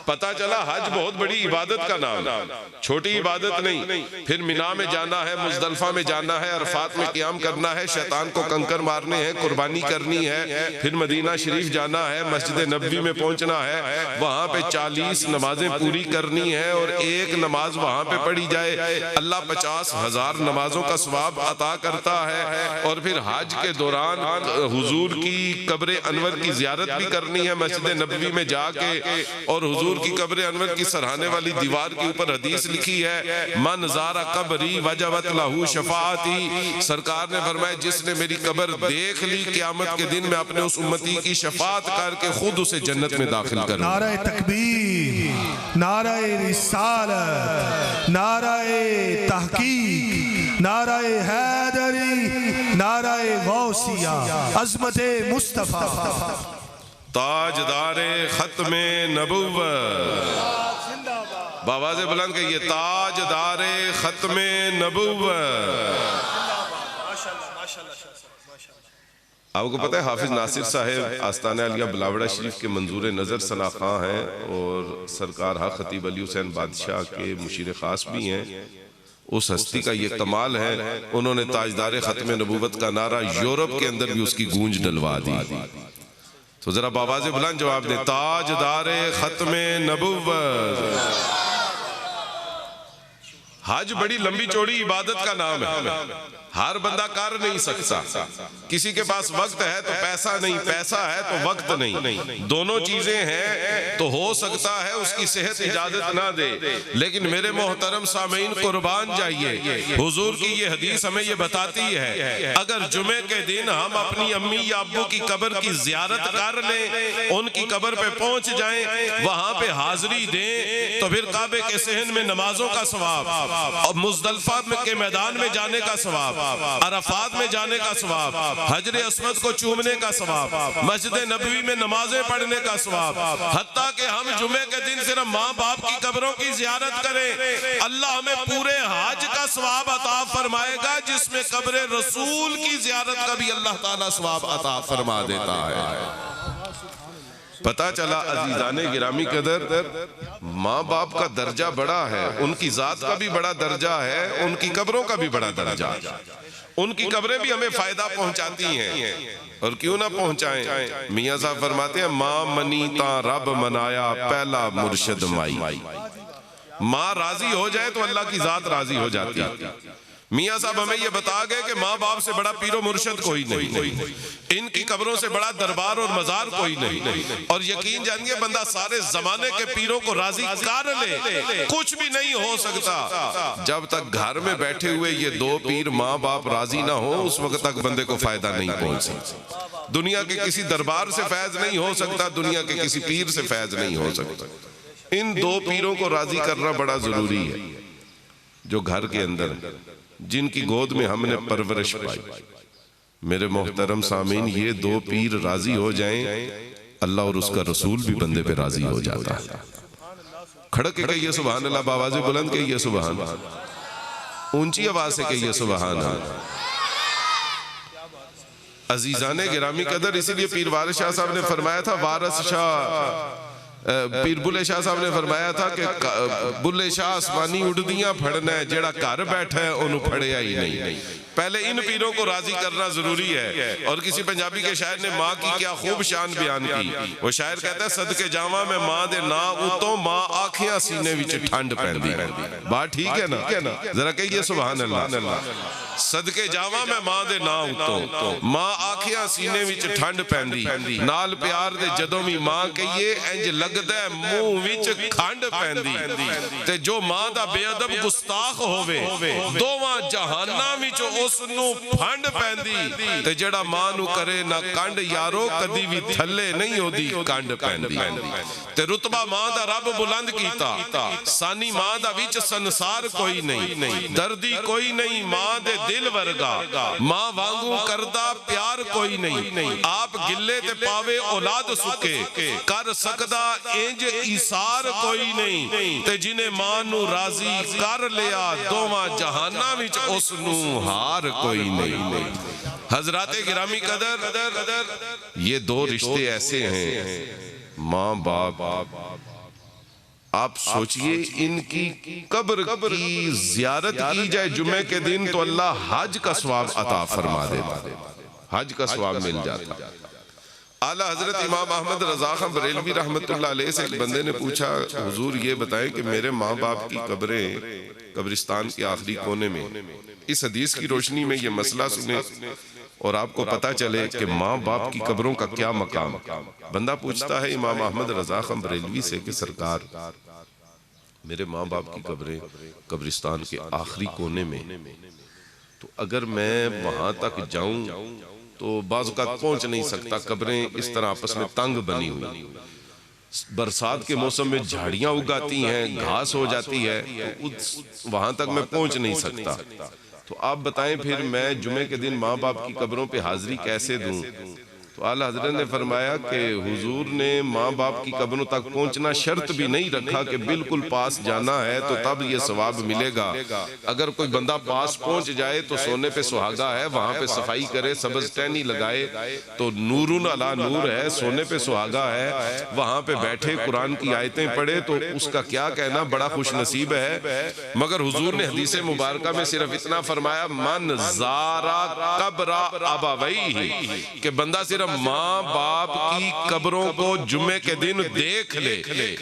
پتہ چلا حج بہت بڑی عبادت کا نام ہے، چھوٹی عبادت نہیں۔ پھر مینا میں جانا ہے، مزدلفہ میں جانا ہے، عرفات میں قیام کرنا ہے، شیطان کو کنکر مارنے ہیں، قربانی کرنی ہے، پھر مدینہ شریف جانا ہے، مسجد نبوی میں پہنچنا ہے، وہاں پہ 40 نمازیں پوری کرنی ہے اور ایک نماز وہاں پہ پڑھی جائے اللہ 50,000 نمازوں کا ثواب عطا کرتا ہے۔ اور پھر حج کے دوران حضور کی قبر انور کی زیارت بھی کرنی ہے مسجد نبوی میں جا کے، اور حضور کی قبر انور کی سرحانے والی دیوار کے اوپر حدیث لکھی ہے من زار قبری وجبت لہو شفاعتی، سرکار نے فرمایا جس نے میری قبر دیکھ لی قیامت کے دن میں اپنے اس امتی کی شفاعت کر کے خود اسے جنت میں داخل کروں۔ نعرہ تکبیر، نعرہ رسالت، نعرہ تحقیق، نعرہ حیدری، نعرہ غوثیہ، عظمت مصطفیٰ، تاجدار ختم نبوت، بآواز بلند کہیے تاجدار ختم نبوت۔ آپ کو پتہ ہے حافظ ناصر صاحب آستانہ علیہ بلاوڑہ شریف کے منظور نظر ثنا خاں ہیں اور سرکار حق خطیب علی حسین بادشاہ کے مشیر خاص بھی ہیں۔ اس ہستی کا یہ کمال ہے انہوں نے تاجدار ختم نبوت کا نعرہ یورپ کے اندر بھی اس کی گونج ڈلوا دی۔ تو ذرا بآواز بلند جواب دیں تاجدار ختم نبوت۔ حج بڑی لمبی چوڑی عبادت کا نام ہے، ہر بندہ کر نہیں سکتا، کسی کے پاس وقت ہے تو پیسہ نہیں، پیسہ ہے تو وقت نہیں، دونوں چیزیں ہیں تو ہو سکتا ہے اس کی صحت اجازت نہ دے۔ لیکن میرے محترم سامعین قربان جائیے حضور کی یہ حدیث ہمیں یہ بتاتی ہے اگر جمعے کے دن ہم اپنی امی یا ابو کی قبر کی زیارت کر لیں، ان کی قبر پہ پہنچ جائیں، وہاں پہ حاضری دیں تو پھر کعبے کے صحن میں نمازوں کا ثواب، اور مزدلفہ کے میدان میں جانے کا ثواب، عرفات میں جانے کا ثواب، حجر اسود کو چومنے کا ثواب، مسجد نبوی میں نمازیں پڑھنے کا ثواب، حتیٰ کہ ہم جمعے کے دن صرف ماں باپ کی قبروں کی زیارت کریں، اللہ ہمیں پورے حج کا ثواب عطا فرمائے گا، جس میں قبر رسول کی زیارت کا بھی اللہ تعالیٰ ثواب عطا فرما دیتا ہے۔ پتہ چلا عزیزان گرامی قدر، ماں باپ کا درجہ بڑا ہے، ان کی ذات کا بھی بڑا درجہ ہے، ان کی قبروں کا بھی بڑا درجہ ہے۔ ان کی قبریں بھی ہمیں فائدہ پہنچاتی ہیں، اور کیوں نہ پہنچائیں؟ میاں صاحب فرماتے ہیں ماں منی تا رب منایا پہلا مرشد مائی۔ ماں راضی ہو جائے تو اللہ کی ذات راضی ہو جاتی ہے۔ میاں صاحب ہمیں یہ بتا گئے کہ ماں باپ سے بڑا پیر و مرشد کوئی نہیں، ان کی قبروں سے بڑا دربار اور مزار کوئی نہیں، اور یقین جانیے بندہ سارے زمانے کے پیروں کو راضی کر لے کچھ بھی نہیں ہو سکتا۔ جب تک گھر میں بیٹھے ہوئے یہ دو پیر ماں باپ راضی نہ ہو، اس وقت تک بندے کو فائدہ نہیں پہنچ سکتا۔ دنیا کے کسی دربار سے فیض نہیں ہو سکتا، دنیا کے کسی پیر سے فیض نہیں ہو سکتا۔ ان دو پیروں کو راضی کرنا بڑا ضروری ہے، جو گھر کے اندر جن کی گود میں ہم نے پرورش پائی۔ میرے محترم سامعین، یہ دو پیر راضی ہو جائیں، اللہ اور اس کا رسول بھی بندے پہ راضی ہو جاتا ہے۔ کھڑک کے کہیے سبحان اللہ، بآواز بلند کہیے سبحان، اونچی آواز سے کہیے سبحان اللہ۔ عزیزان گرامی قدر، اسی لیے پیر وارث شاہ صاحب نے فرمایا تھا، وارث شاہ پیر بلے شاہ صاحب نے فرمایا تھا کہ بلے شاہ آسمانی اڑدیاں پھڑنا ہے، جیڑا گھر بیٹھا ہے انہوں پھڑیا ہی نہیں۔ پہلے ان پیروں کو راضی کرنا ضروری ہے۔ اور کسی پنجابی کے شاعر نے ماں کی کیا خوب شان بیان کی، وہ شاعر کہتا ہے صدقے جاواں میں ماں دے نا اتوں، ماں آنکھیاں سینے وچ ٹھنڈ پیندی۔ بات ٹھیک ہے نا؟ ذرا کہیے سبحان اللہ۔ صدقے جاواں میں ماں دے نا اتوں، ماں آنکھیاں سینے وچ ٹھنڈ پیندی، نال پیار دے جدوں بھی ماں کہیے انج لگدا ہے منہ وچ کھنڈ پیندی۔ تے جو ماں دا بے ادب گستاخ ہووے، دوواں جہاناں وچ اس نو پھنڈ پیندی، تے جڑا ماں نو کرے نہ کنڈ یارو، کدی بھی تھلے نہیں ہوندی کنڈ پیندی۔ تے رتبہ ماں دا رب بلند کیتا، سانی ماں دا وچ سنسار کوئی نہیں، دردی کوئی نہیں ماں دے دل ورگا، ماں وانگو کردہ پیار کوئی نہیں۔ آپ گلے تے پاوے اولاد سکے، کر سکدا انج ایثار کوئی نہیں، تے جنہیں ماں نو راضی کر لیا، دوواں جہاناں وچ اس نو ہار کوئی نہیں۔ حضرات گرامی قدر، یہ دو رشتے ایسے ہیں، ماں باپ۔ آپ سوچئے ان کی قبر کی زیارت کی جائے جمعے کے دن تو اللہ حج کا ثواب عطا فرما دیتا، حج کا ثواب مل جاتا۔ اعلیٰ حضرت امام احمد رضا خان بریلوی رحمت اللہ علیہ سے ایک بندے نے پوچھا، حضور یہ بتائیں کہ میرے ماں باپ کی قبریں قبرستان کے آخری کونے میں، اس حدیث کی روشنی میں یہ مسئلہ سنیں اور آپ کو پتہ چلے کہ ماں باپ کی قبروں کا کیا مقام۔ بندہ پوچھتا ہے امام احمد رضا خان بریلوی سے کہ سرکار، میرے ماں باپ کی قبریں قبرستان کے آخری کونے میں، تو اگر میں وہاں تک جاؤں تو بعض اوقات پہنچ نہیں سکتا، قبریں اس طرح آپس میں تنگ بنی ہوئی، برسات کے موسم میں جھاڑیاں اگاتی ہیں، گھاس ہو جاتی ہے، تو وہاں تک میں پہنچ نہیں سکتا، تو آپ بتائیں پھر میں جمعے کے دن ماں باپ کی قبروں پہ حاضری کیسے دوں؟ تو اعلیٰ حضرت نے فرمایا کہ حضور نے ماں باپ کی قبروں تک پہنچنا شرط بھی نہیں رکھا کہ بالکل پاس جانا ہے تو تب یہ ثواب ملے گا۔ اگر کوئی بندہ پاس پہنچ جائے تو سونے پہ سہاگا ہے، وہاں پہ صفائی کرے، سبز ٹہنی لگائے تو نورن علی نور ہے، سونے پہ سہاگا ہے، وہاں پہ بیٹھے قرآن کی آیتیں پڑھے تو اس کا کیا کہنا، بڑا خوش نصیب ہے۔ مگر حضور نے حدیث مبارکہ میں صرف اتنا فرمایا، من زارا قبر ابویہ، کہ بندہ صرف ماں باپ کی قبروں کو جمعے کے دن دیکھ لے،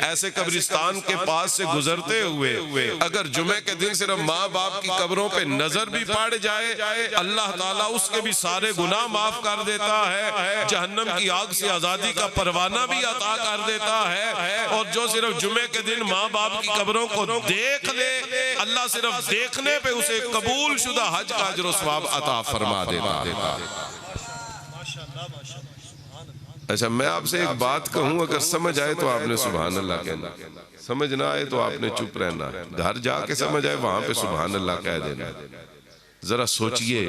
ایسے قبرستان کے پاس سے گزرتے ہوئے اگر جمعے کے دن صرف ماں باپ کی قبروں پہ نظر بھی پڑ جائے، اللہ تعالیٰ اس کے بھی سارے گناہ معاف کر دیتا ہے، جہنم کی آگ سے آزادی کا پروانہ بھی عطا کر دیتا ہے، اور جو صرف جمعے کے دن ماں باپ کی قبروں کو دیکھ لے، اللہ صرف دیکھنے پہ اسے قبول شدہ حج کا اجر و ثواب عطا فرما دیتا ہے۔ اچھا میں آپ سے ایک بات کہوں، اگر سمجھ آئے تو آپ نے سبحان اللہ کہنا۔ سمجھ نہ آئے تو آپ نے چپ رہنا ہے، گھر جا کے سمجھ آئے وہاں پہ سبحان اللہ کہہ دینا۔ ذرا سوچئے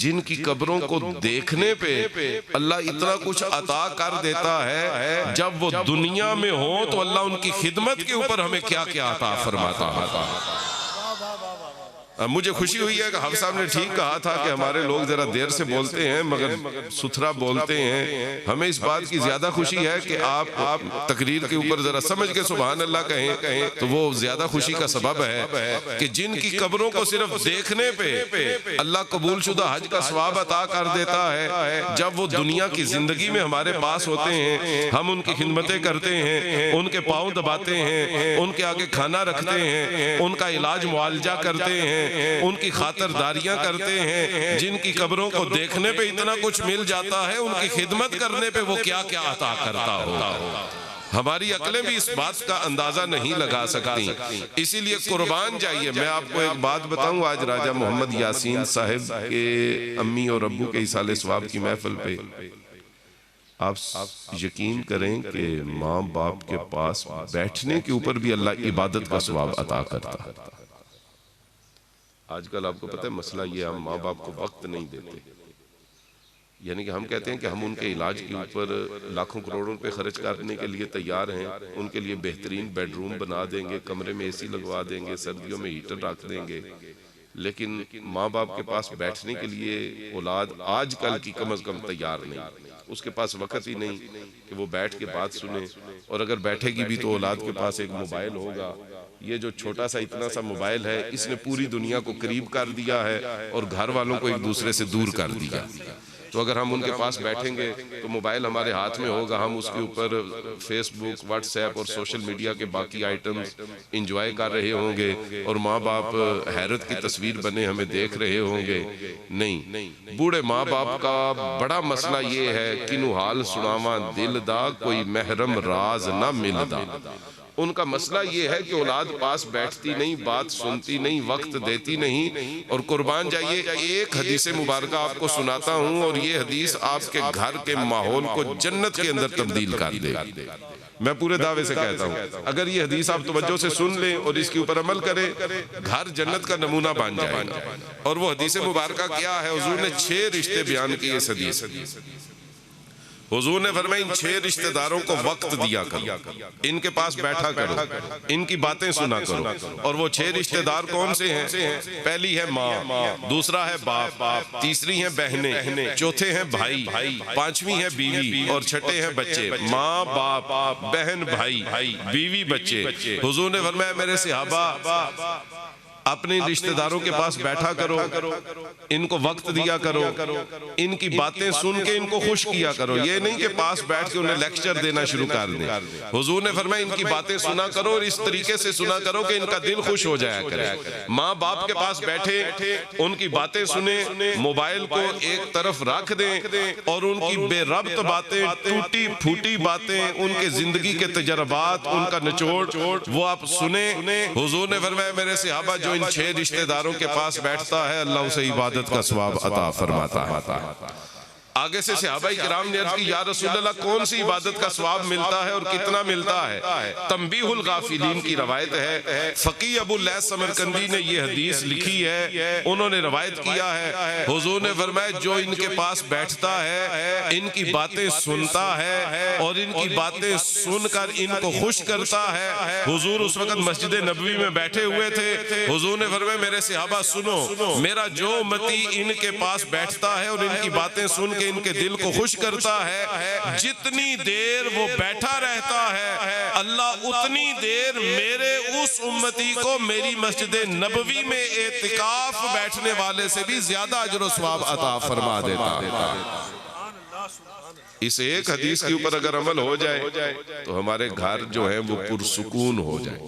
جن کی قبروں کو دیکھنے پہ اللہ اتنا کچھ عطا کر دیتا ہے، جب وہ دنیا میں ہوں تو اللہ ان کی خدمت کے اوپر ہمیں کیا کیا عطا فرماتا ہے۔ مجھے خوشی ہوئی ہے کہ حافظ صاحب نے ٹھیک کہا تھا کہ ہمارے لوگ ذرا دیر سے بولتے ہیں مگر ستھرا بولتے ہیں۔ ہمیں اس بات کی زیادہ خوشی ہے کہ آپ تقریر کے اوپر ذرا سمجھ کے سبحان اللہ کہیں تو وہ زیادہ خوشی کا سبب ہے کہ جن کی قبروں کو صرف دیکھنے پہ اللہ قبول شدہ حج کا ثواب عطا کر دیتا ہے، جب وہ دنیا کی زندگی میں ہمارے پاس ہوتے ہیں ہم ان کی خدمتیں کرتے ہیں، ان کے پاؤں دباتے ہیں، ان کے آگے کھانا رکھتے ہیں، ان کا علاج معالجہ کرتے ہیں، ان کی خاطرداریاں کرتے ہیں۔ جن کی قبروں کو دیکھنے پہ اتنا کچھ مل جاتا ہے، ان کی خدمت کرنے پہ وہ کیا کیا عطا کرتا ہوگا۔ ہماری عقلیں بھی اس بات کا اندازہ نہیں لگا سکتی، اسی لیے قربان جائیے۔ میں آپ کو ایک بات بتاؤں، آج راجہ محمد یاسین صاحب کے امی اور ابو کے ایصال ثواب کی محفل پہ آپ یقین کریں کہ ماں باپ کے پاس بیٹھنے کے اوپر بھی اللہ عبادت کا ثواب عطا کرتا ہے۔ آج کل آپ کو پتہ ہے مسئلہ یہ، ہم ماں باپ کو وقت نہیں دیتے، یعنی کہ ہم کہتے ہیں کہ ہم ان کے علاج کے اوپر لاکھوں کروڑوں پہ خرچ کرنے کے لیے تیار ہیں، ان کے لیے بہترین بیڈ روم بنا دیں گے، کمرے میں اے سی لگوا دیں گے، سردیوں میں ہیٹر رکھ دیں گے، لیکن ماں باپ کے پاس بیٹھنے کے لیے اولاد آج کل کی کم از کم تیار نہیں، اس کے پاس وقت ہی نہیں کہ وہ بیٹھ کے بات سنے، اور اگر بیٹھے گی بھی تو اولاد کے پاس ایک موبائل ہوگا۔ یہ جو چھوٹا سا اتنا سا موبائل ہے، اس نے پوری دنیا کو قریب کر دیا ہے اور گھر والوں کو ایک دوسرے سے دور کر دیا۔ تو اگر ہم ان کے پاس بیٹھیں گے تو موبائل ہمارے ہاتھ میں ہوگا، ہم اس کے اوپر فیس بک، واٹس ایپ اور سوشل میڈیا کے باقی آئٹمز انجوائے کر رہے ہوں گے، اور ماں باپ حیرت کی تصویر بنے ہمیں دیکھ رہے ہوں گے۔ نہیں، بوڑھے ماں باپ کا بڑا مسئلہ یہ ہے کنو حال سناواں دل دا، کوئی محرم راز نہ ملدا۔ ان کا مسئلہ یہ ہے کہ اولاد پاس بیٹھتی نہیں، بات سنتی نہیں، وقت دیتی نہیں۔ اور قربان جائیے ایک حدیث مبارکہ آپ کو سناتا ہوں، اور یہ حدیث آپ کے گھر کے ماحول کو جنت کے اندر تبدیل کر دے گی۔ میں پورے دعوے سے کہتا ہوں اگر یہ حدیث آپ توجہ سے سن لیں اور اس کے اوپر عمل کریں، گھر جنت کا نمونہ بن جائے گا۔ اور وہ حدیث مبارکہ کیا ہے؟ حضور نے 6 رشتے بیان کیے اس حدیث۔ حضور نے فرمایا ان 6 رشتہ داروں کو وقت دیا کرو، ان کے پاس بیٹھا کرو، ان کی باتیں سنا کرو۔ اور وہ 6 رشتہ دار کون سے ہیں؟ پہلی ہے ماں، دوسرا ہے باپ، تیسری ہیں بہنیں، چوتھے ہیں بھائی، پانچویں ہے بیوی، اور چھٹے ہیں بچے۔ ماں، باپ، بہن، بھائی، بیوی، بچے۔ حضور نے فرمایا میرے صحابہ اپنے رشتہ داروں کے پاس بیٹھا کرو، ان کو وقت دیا کرو، ان کی باتیں سن کے ان کو خوش کیا کرو۔ یہ نہیں کہ پاس بیٹھ کے انہیں لیکچر دینا شروع کر دیں۔ حضور نے فرمایا ان کی باتیں سنا کرو، اور اس طریقے سے سنا کرو کہ ان کا دل خوش ہو جایا کرے۔ ماں باپ کے پاس بیٹھے، ان کی باتیں سنیں، موبائل کو ایک طرف رکھ دیں، اور ان کی بے ربط باتیں، ٹوٹی پھوٹی باتیں، ان کے زندگی کے تجربات، ان کا نچوڑ وہ آپ سنیں۔ حضور نے فرمایا میرے صحابہ جو ان 6 رشتہ داروں کے پاس بیٹھتا ہے اللہ اسے عبادت کا ثواب عطا فرماتا ہے۔ آگے سے صحابہ کرام نے عرض کی یا رسول اللہ کون سی عبادت کا ثواب ملتا ہے اور کتنا ملتا ہے؟ تنبیہ الغافلین کی روایت ہے، فقیہ ابو اللیث سمرقندی نے یہ حدیث لکھی ہے، انہوں نے روایت کیا ہے، حضور نے فرمایا جو ان کے پاس بیٹھتا ہے، ان کی باتیں سنتا ہے، اور ان کی باتیں سن کر ان کو خوش کرتا ہے۔ حضور اس وقت مسجد نبوی میں بیٹھے ہوئے تھے، حضور نے فرمایا میرے صحابہ سنو، میرا جو امتی ان کے پاس بیٹھتا ہے اور ان کی باتیں سن کے ان کے دل کو خوش کرتا ہے، جتنی دیر وہ بیٹھا رہتا ہے اللہ اتنی دیر میرے اس امتی کو میری مسجد نبوی میں اعتکاف بیٹھنے والے سے بھی زیادہ اجر و ثواب عطا فرما دیتا ہے۔ اس ایک حدیث کے اوپر اگر عمل ہو جائے تو ہمارے گھر جو ہیں وہ پرسکون ہو جائے۔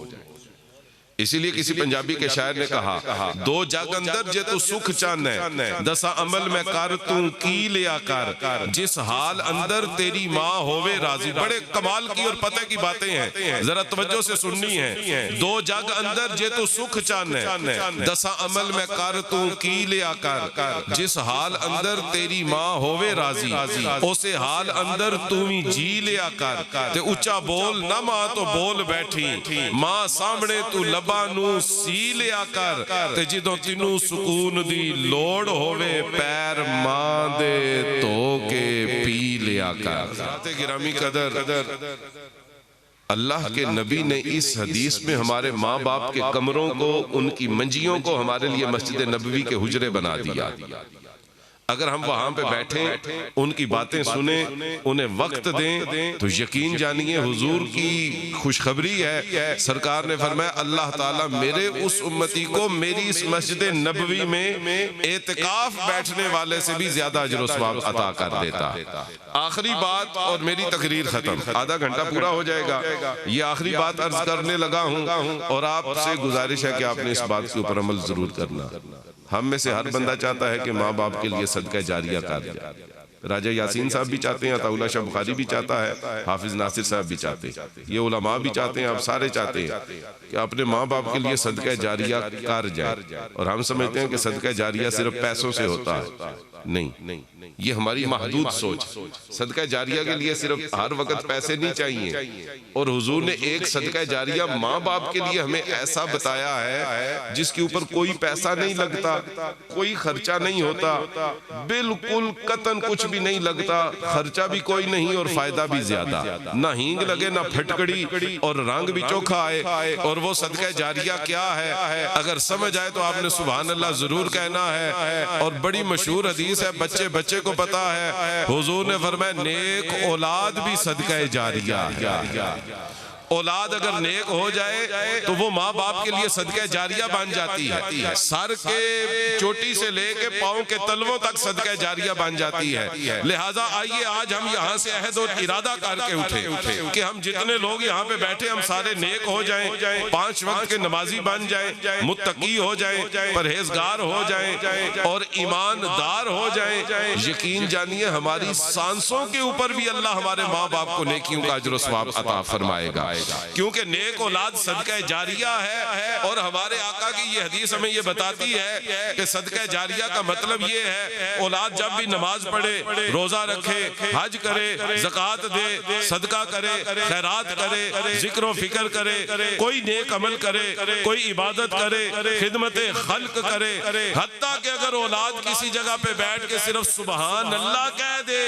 اسی لیے کسی پنجابی کے شاعر نے کہا دو جگ اندر جے تو سکھ چاہنا ہے دسا عمل میں کر تو کی لیا کر جس حال اندر تیری ماں ہووے راضی. بڑے کمال کی اور پتہ کی باتیں ہیں, ذرا توجہ سے سننی ہے. دو جگ اندر جے تو سکھ چاہنا ہے دسا عمل میں کر تو کی لیا کر جس حال اندر تیری ماں ہووے راضی اسے حال اندر تو ہی جی لیا کر. تے اچھا بول نہ ماں تو بول بیٹھی ماں سامنے تو لبا نو سی لیا کر تے جدوں تینوں سکون دی لوڑ ہووے پیر ماں دے تو کے پی لیا کر. گرامی قدر, اللہ کے نبی نے اس حدیث میں ہمارے ماں باپ کے کمروں کو, ان کی منجیوں کو ہمارے لیے مسجد نبوی کے حجرے بنا دیا. اگر ہم وہاں پہ بیٹھیں ان کی باتیں سنیں انہیں وقت دیں تو یقین جانیے حضور کی خوشخبری ہے. سرکار نے فرمایا اللہ تعالیٰ میرے اس امتی کو میری اس مسجد نبوی میں اعتکاف بیٹھنے والے سے بھی زیادہ اجر و ثواب عطا کر دیتا. آخری بات اور میری تقریر ختم, آدھا گھنٹہ پورا ہو جائے گا. یہ آخری بات عرض کرنے لگا ہوں اور آپ سے گزارش ہے کہ آپ نے اس بات کے اوپر عمل ضرور کرنا. ہم میں سے ہر بندہ چاہتا ہے کہ ماں باپ کے لیے صدقہ جاریہ کر جائے. راجہ یاسین صاحب بھی چاہتے ہیں, عطا اللہ شاہ بخاری بھی چاہتا ہے, حافظ ناصر صاحب بھی چاہتے ہیں, یہ علماء بھی چاہتے ہیں, آپ سارے چاہتے ہیں کہ اپنے ماں باپ کے لیے صدقہ جاریہ کر جائے. اور ہم سمجھتے ہیں کہ صدقہ جاریہ صرف پیسوں سے ہوتا ہے. نہیں, یہ ہماری محدود سوچ. صدقہ جاریہ کے لیے صرف ہر وقت پیسے نہیں چاہیے, اور حضور نے ایک صدقہ جاریہ ماں باپ کے لیے ہمیں ایسا بتایا ہے جس کے اوپر کوئی پیسہ نہیں لگتا, کوئی خرچہ نہیں ہوتا, بالکل قطن کچھ بھی نہیں لگتا, خرچہ بھی کوئی نہیں اور فائدہ بھی زیادہ. نہ ہینگ لگے نہ پھٹکڑی اور رنگ بھی چوکھا آئے. اور وہ صدقہ جاریہ کیا ہے اگر سمجھ آئے تو آپ نے سبحان اللہ ضرور کہنا ہے. اور بڑی مشہور حدیث ہے, بچے کو پتا ہے, حضور نے فرمایا نیک اولاد بھی صدقہ جاریہ ہے. اولاد اگر نیک ہو جائے تو وہ ماں باپ کے لیے صدقہ جاریہ بن جاتی ہے. سر کے چوٹی سے لے کے پاؤں کے تلووں تک صدقہ جاریہ بن جاتی ہے. لہٰذا آئیے آج ہم یہاں سے عہد اور ارادہ کر کے اٹھیں کہ ہم جتنے لوگ یہاں پہ بیٹھے ہم سارے نیک ہو جائیں, 5 وقت کے نمازی بن جائیں, متقی ہو جائیں, پرہیزگار ہو جائیں اور ایماندار ہو جائیں. یقین جانیے ہماری سانسوں کے اوپر بھی اللہ ہمارے ماں باپ کو نیکیوں کا اجر و ثواب عطا فرمائے گا, کیونکہ نیک اولاد صدقہ جاریہ ہے. اور ہمارے آقا کی یہ حدیث ہمیں یہ بتاتی ہے کہ صدقہ جاریہ کا مطلب یہ ہے اولاد جب بھی نماز پڑھے, روزہ رکھے, حج کرے, زکوٰۃ دے, صدقہ کرے, خیرات کرے, ذکر و فکر کرے, کوئی نیک عمل کرے, کوئی عبادت کرے, خدمت خلق کرے, حتیٰ کہ اگر اولاد کسی جگہ پہ بیٹھ کے صرف سبحان اللہ کہہ دے,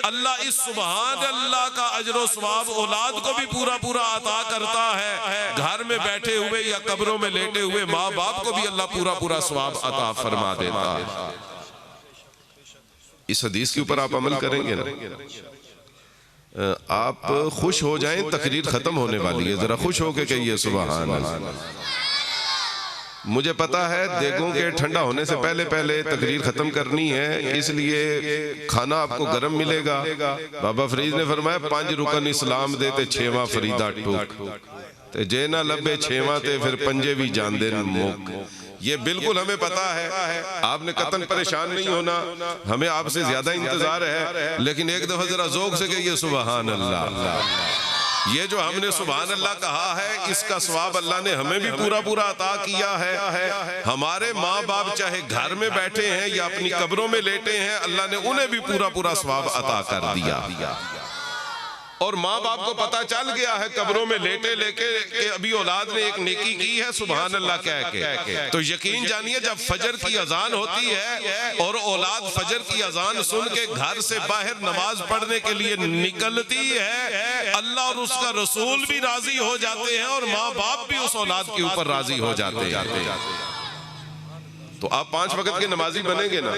اللہ اس سبحان اللہ کا اجر و ثواب اولاد کو بھی پورا عطا کرتا ہے. گھر میں بیٹھے ہوئے یا قبروں میں لیٹے ہوئے ماں باپ کو بھی اللہ پورا ثواب عطا فرما دیتا ہے. اس حدیث کے اوپر آپ عمل کریں گے نا, آپ خوش ہو جائیں, تقریر ختم ہونے والی ہے, ذرا خوش ہو کے کہیے سبحان اللہ. مجھے پتا ہے دیگوں کے ٹھنڈا ہونے سے پہلے تقریر ختم کرنی ہے, اس لیے کھانا آپ کو گرم ملے گا. بابا فرید نے فرمایا 5 رکن اسلام دے تے 6واں فریدہ ٹوک تے جے نہ لبے 6واں تے پھر پنجے بھی جان دے موک. یہ بالکل ہمیں پتا ہے, آپ نے قطن پریشان نہیں ہونا, ہمیں آپ سے زیادہ انتظار ہے, لیکن ایک دفعہ ذرا ذوق سے کہیے سبحان اللہ. یہ جو ہم نے سبحان اللہ کہا ہے اس کا ثواب اللہ نے ہمیں بھی پورا عطا کیا ہے. ہمارے ماں باپ چاہے گھر میں بیٹھے ہیں یا اپنی قبروں میں لیٹے ہیں, اللہ نے انہیں بھی پورا ثواب عطا کر دیا. اور ماں باپ کو پتا چل گیا ہے قبروں میں لیٹے کہ ابھی اولاد نے ایک نیکی کی ہے سبحان اللہ کہہ کے, تو یقین جانیے جب فجر کی اذان ہوتی ہے اور اولاد فجر کی اذان سن کے گھر سے باہر نماز پڑھنے کے لیے نکلتی ہے, اللہ اور اس کا رسول بھی راضی ہو جاتے ہیں اور ماں باپ بھی اس اولاد کے اوپر راضی ہو جاتے ہیں. تو آپ 5 وقت کے نمازی بنیں گے نا,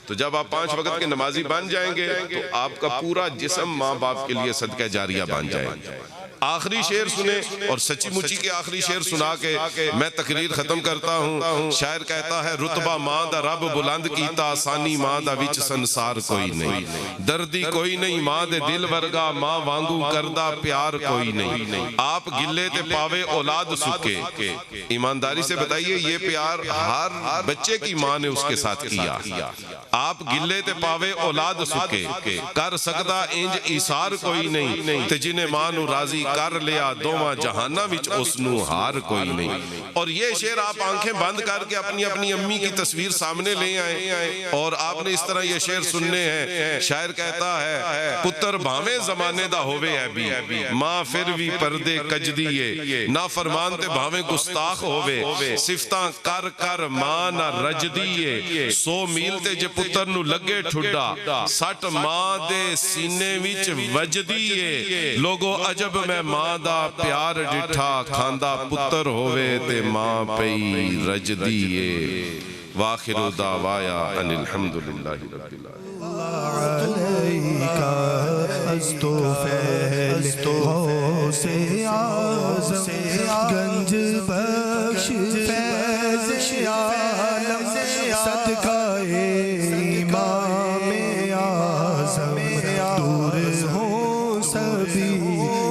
تو جب آپ 5 وقت کے نمازی بن جائیں گے تو آپ کا پورا جسم ماں باپ کے لیے صدقہ جاریہ بن جائے گا. آخری شعر سنے اور سچی مچی کے آخری شعر سنا کے میں تقریر ختم کرتا ہوں. شاعر کہتا ہے رتبہ ماں دا رب بلند کیتا آسانی ماں دا وچ سنسار کوئی نہیں دردی کوئی نہیں ماں دے دل ورگا ماں وانگو کردہ پیار کوئی نہیں آپ گلے تے پاوے اولاد سکے. ایمانداری سے بتائیے یہ پیار ہر بچے کی ماں نے اس کے ساتھ کیا. آپ گلے تے پاوے اولاد سکے کر سکتا انج ایثار کوئی نہیں تے جنہیں ماں نو راضی کر لیا دوواں جہانہ وچ اس نو ہار کوئی نہیں. اور یہ شعر آپ آنکھیں بند کر کے اپنی اپنی امی کی تصویر سامنے لے آئیں اور آپ نے اس طرح یہ شعر سننے ہیں. شاعر کہتا ہے پتر بھاویں زمانے دا ہووے ہے بھی ماں پھر بھی پردے کج دیئے نا فرمان تے بھاویں گستاخ ہووے صفتاں کر کر ماں نہ رج دیئے 100 میل تے جے پتر نو لگے ٹھڈا 60 ماں دے سینے وچ وج دیئے. لوگو عجب میں ماں دا پیار ڈٹھا کھاندا پتر ہووے تے ماں پئی رج دیئے. وآخر دعوایا ان الحمدللہ رب العالمین. علیکہ ازتو فیل غوث اعظم گنج بخش فیض عالم صدقہ امام اعظم دور ہوں سبھی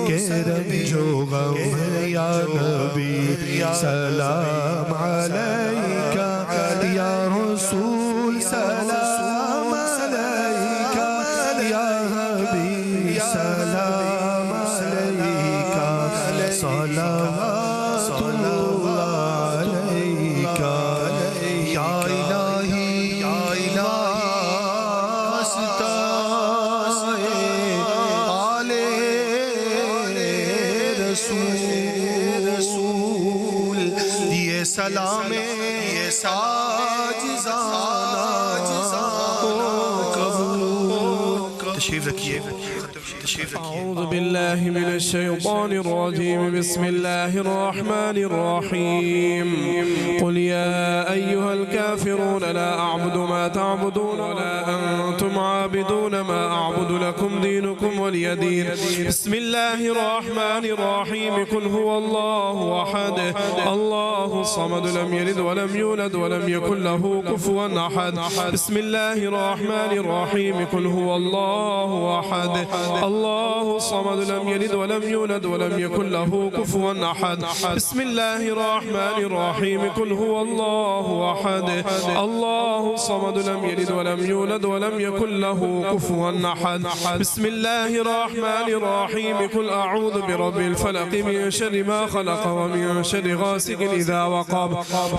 کے رنج و غم یا نبی سلام علیکہ یا رسول سلام علیکہ یا حبیب سلام علیکہ صلوات اللہ علیکہ یا الہی یا واسطہ آل رسول یہ سلام تشریف رکھیے. أعوذ بالله من الشيطان الرجيم بسم الله الرحمن الرحيم قل يا أيها الكافرون لا أعبد ما تعبدون ولا أنتم عابدون ما أعبد لكم دينكم ولي دين. بسم الله الرحمن الرحيم قل هو الله أحد الله الصمد لم يلد ولم يولد ولم يكن له كفوا أحد. بسم الله الرحمن الرحيم قل هو الله أحد الله الصمد لم يلد ولم يولد ولم يكن له كفوا أحد. بسم الله الرحمن الرحيم قل هو الله أحد الله الصمد لم يلد ولم يولد ولم يكن له كفوا أحد. بسم الله الرحمن الرحيم قل أعوذ برب الفلق من شر ما خلق ومن شر غاسق إذا وقب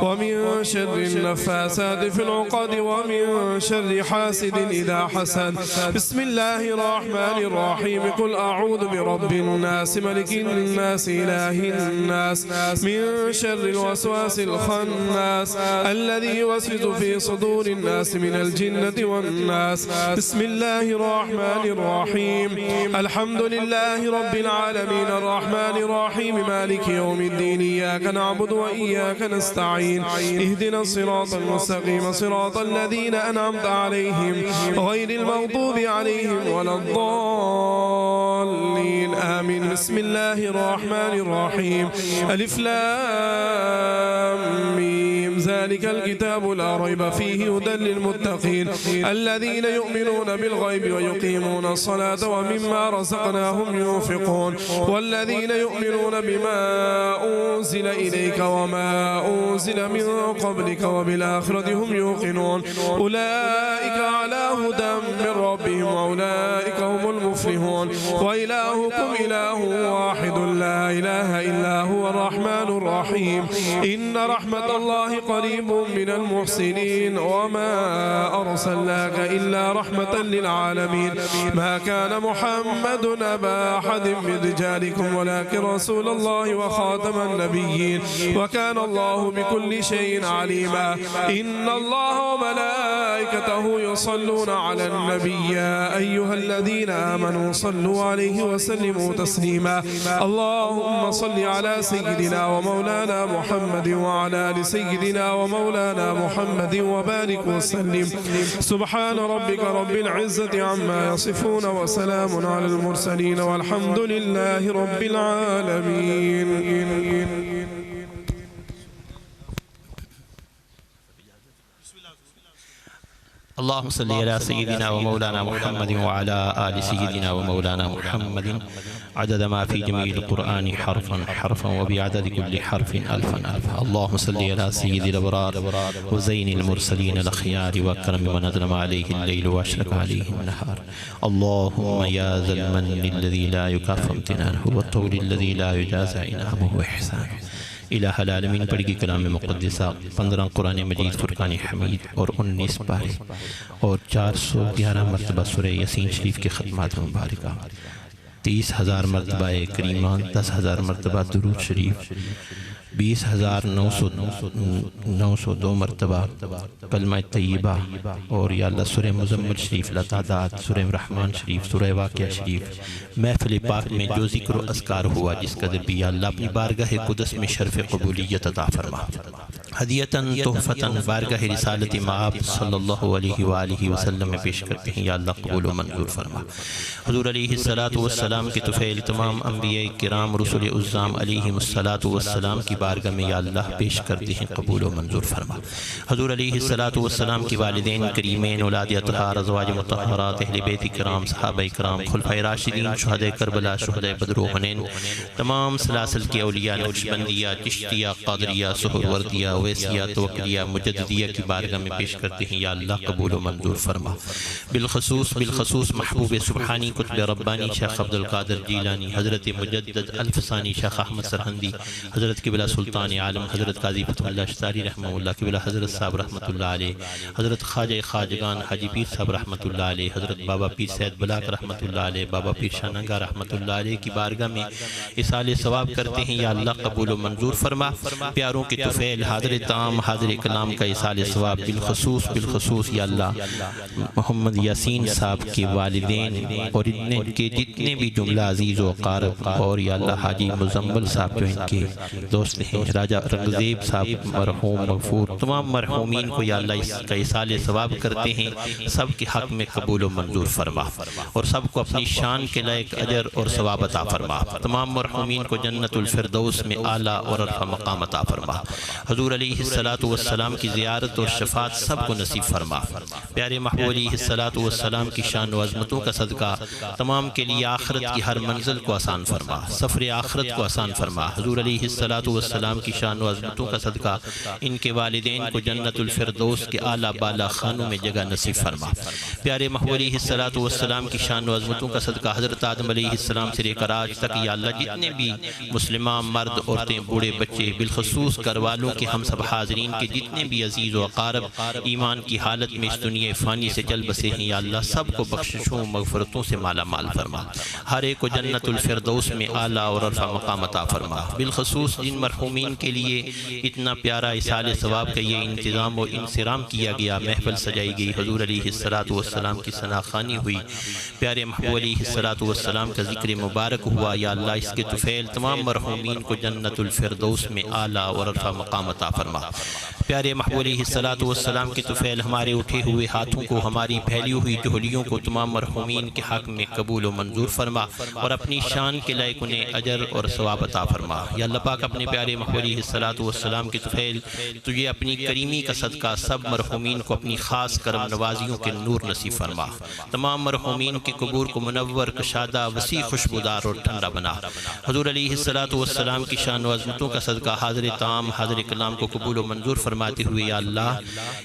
ومن شر النفاثات في العقد ومن شر حاسد إذا حسد. بسم الله الرحمن الرحيم قل أعوذ برب الناس ملك الناس إله الناس من شر الوسواس الخناس الذي يوسوس في صدور الناس من الجنة والناس. بسم الله الرحمن الرحيم الحمد لله رب العالمين الرحمن الرحيم مالك يوم الدين إياك نعبد وإياك نستعين اهدنا الصراط المستقيم صراط الذين أنعمت عليهم غير المغضوب عليهم ولا الضالين آمين. بسم الله الرحمن الرحيم ألف لام ميم ذلك الكتاب لا ريب فيه هدى للمتقين الذين يؤمنون بالغيب ويقيمون الصلاة ومما رزقناهم ينفقون والذين يؤمنون بما أنزل إليك وما أنزل من قبلك وبالآخرة هم يوقنون أولئك على هدى من ربهم وأولئك هم المفلحون. وإلهكم إله واحد لا إله إلا هو الرحمن الرحيم إن رحمة الله قريب من المحسنين وما أرسلناك إلا رحمة للعالمين. ما كان محمد أبا أحد من رجالكم ولكن رسول الله وخاتم النبيين وكان الله بكل شيء عليما. إن الله وملائكته يصلون على النبي يا أيها الذين آمنوا صلوا عليه وسلموا تسليما. اللهم صل على سيدنا ومولانا محمد وعلى آل سيدنا سيدنا ومولانا محمد وبارك وسلم. سبحان ربك رب العزة عما يصفون وسلام على المرسلين والحمد لله رب العالمين. اللهم صل على سيدنا ومولانا محمد وعلى آل سيدنا ومولانا محمد عدد ما في جميع القرآن حرفا حرفا وبعدد كل حرف ألفا ألفا. اللهم صل على سيد الأبرار وزين المرسلين الأخيار وأكرم من أظلم عليه الليل وأشرق عليه النهار. اللهم يا ذا المن الذي لا يكافى امتنانه والطول الذي لا يجازى إنعامه وإحسانه. الہ العالمین پڑھی گئی کلام مقدسہ 15 قرآن مجید فرقان حمید اور 19 پارے اور 411 مرتبہ سورہ یاسین شریف کے ختمات مبارکہ، 30,000 مرتبہ کریمہ، 10,000 مرتبہ درود شریف، 20,902 مرتبہ کلمہ طیبہ، اور یا اللہ سورہ مزمل شریف، لتعداد، سورہ رحمان شریف، سورہ واقعہ شریف، محفل پاک میں جو ذکر و اذکار ہوا جس قدر بھی یا اللہ اپنی بارگاہ قدس میں شرف قبولیت عطا فرما. ہدیتاً تحفتاً بارگاہ رسالت مآب صلی اللہ علیہ وآلہ وسلم میں پیش کرتے ہیں، یا اللہ قبول و منظور فرما. حضور علیہ السلام کے طفیل تمام انبیاء کرام رسول عظام علیہم السلام کی بارگاہ میں یا اللہ پیش کرتے ہیں، قبول و منظور فرما. حضور علیہ السلام کی والدین کریمین، اولاد اطہار، ازواج مطہرات، اہل بیت کرام، صحابہ کرام، خلفائے راشدین، شہداء کربلا، شہداء بدر و حنین، تمام سلاسل کے اولیاء، نقشبندیہ، چشتیہ، قادریہ، سہروردیہ، ویسیہ، توکلیہ، مجددیہ کی بارگاہ میں پیش کرتے ہیں، یا اللہ قبول و منظور فرما. بالخصوص محبوب سبحانی قطب ربانی شیخ عبدالقادر جیلانی، حضرت مجدد الفسانی شیخ احمد سرہندی، حضرت قبلہ سلطان عالم حضرت قاضی فتح اللہ اشتاری رحمہ اللہ، قبلہ حضرت صاحب رحمۃ اللہ علیہ، حضرت خواجہ خواجگان حاجی پیر صاحب رحمۃ اللہ علیہ، حضرت بابا پیر سید بلاک رحمۃ اللہ علیہ، بابا پیر شاہنگا رحمۃ اللہ علیہ کی بارگاہ میں اصال ثواب کرتے ہیں، یا اللہ قبول و منظور فرما. پیاروں کے طفیل حاضر تام حاضر کلام کا اصال ثواب بالخصوص یا اللہ محمد یاسین صاحب کے والدین اور ان کے جتنے بھی جملہ عزیز و اقارب، اور یا اللہ حاجی مزمل صاحب جو ان کے دوست ہیں، راجہ رنگزیب صاحب مرحوم مغفور، تمام مرحومین کو یا اللہ اس کا اصال ثواب کرتے ہیں، سب کے حق میں قبول و منظور فرما اور سب کو اپنی شان کے لائق اجر اور ثواب عطا فرما. تمام مرحومین کو جنت الفردوس میں اعلیٰ اور عرفہ مقام عطا فرما. حضور علیہ السلام کی زیارت اور شفاعت سب کو نصیب فرما. پیارے محبوب علیہ السلام کی شان و عظمتوں کا صدقہ تمام کے لیے آخرت کی ہر منزل کو آسان فرما، سفر آخرت کو آسان فرما. حضور علیہ السلام کی شان و عظمتوں کا صدقہ ان کے والدین کو جنت الفردوس کے اعلیٰ بالا خانوں میں جگہ نصیب فرما. پیارے محبوب علیہ السلام کی شان و عظمتوں کا صدقہ حضرت آدم علیہ السلام سے لے کر آج تک یا اللہ جتنے بھی مسلمان مرد، عورتیں، بوڑھے، بچے، بالخصوص گھر والوں کے ہم سب حاضرین کے جتنے بھی عزیز و اقارب ایمان کی حالت میں اس دنیا فانی سے چل بسے ہیں، یا اللہ سب کو بخششوں مغفرتوں سے مالا مال فرما. ہر ایک کو جنت الفردوس میں اعلیٰ اور عرفہ مقام عطا فرما. بالخصوص جن مرحومین کے لیے اتنا پیارا اصال ثواب کا یہ انتظام و انصرام کیا گیا، محفل سجائی گئی، حضور علیہ السلام کی ثناخوانی ہوئی، پیارے محبوب علیہ السلام کا ذکر مبارک ہوا، یا اللہ اس کے طفیل تمام مرحومین کو جنت الفردوس میں اعلیٰ اور عرفہ مقام عطا فرما. پیارے محبوب علیہ السلام کے طفیل ہمارے اٹھے ہوئے ہاتھوں کو، ہماری پھیلی ہوئی جھولیوں کو تمام مرحومین کے حق میں قبول و منظور فرما اور اپنی شان کے لائق انہیں اجر اور ثواب عطا فرما. یا اللہ پاک اپنے پیارے محبوب علیہ السلام کے طفیل تجھے اپنی کریمی کا صدقہ سب مرحومین کو اپنی خاص کرم نوازیوں کے نور نصیب فرما. تمام مرحومین کے قبور کو منور، کشادہ، وسیع، خوشبودار اور ٹھنڈا بنا. حضور علیہ السلام کی شان و عظمتوں کا صدقہ حاضر تام حاضر کلام کو قبول و منظور فرماتے ہوئے یا اللہ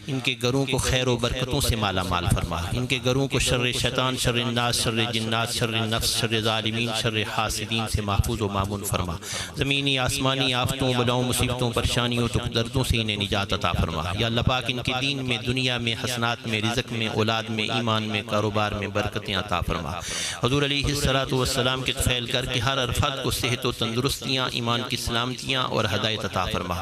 ان کے گھروں کو خیر و برکتوں سے مالا مال فرما. ان کے گھروں کو شر شیطان، شر الناس، شر جنات، شر نفس، شر ظالمین، شر حاسدین سے محفوظ و مامون فرما. زمینی آسمانی آفتوں، بلاؤں، مصیبتوں، پریشانیوں، دکھ دردوں سے انہیں نجات عطا فرما. یا اللہ پاک ان کے دین میں، دنیا میں، حسنات میں، رزق میں، اولاد میں، ایمان میں، کاروبار میں برکتیں عطا فرما. حضور علیہ السلام کے طفیل کر کے ہر فرد کو صحت و تندرستیاں، ایمان کی سلامتیاں اور ہدایت عطا فرما.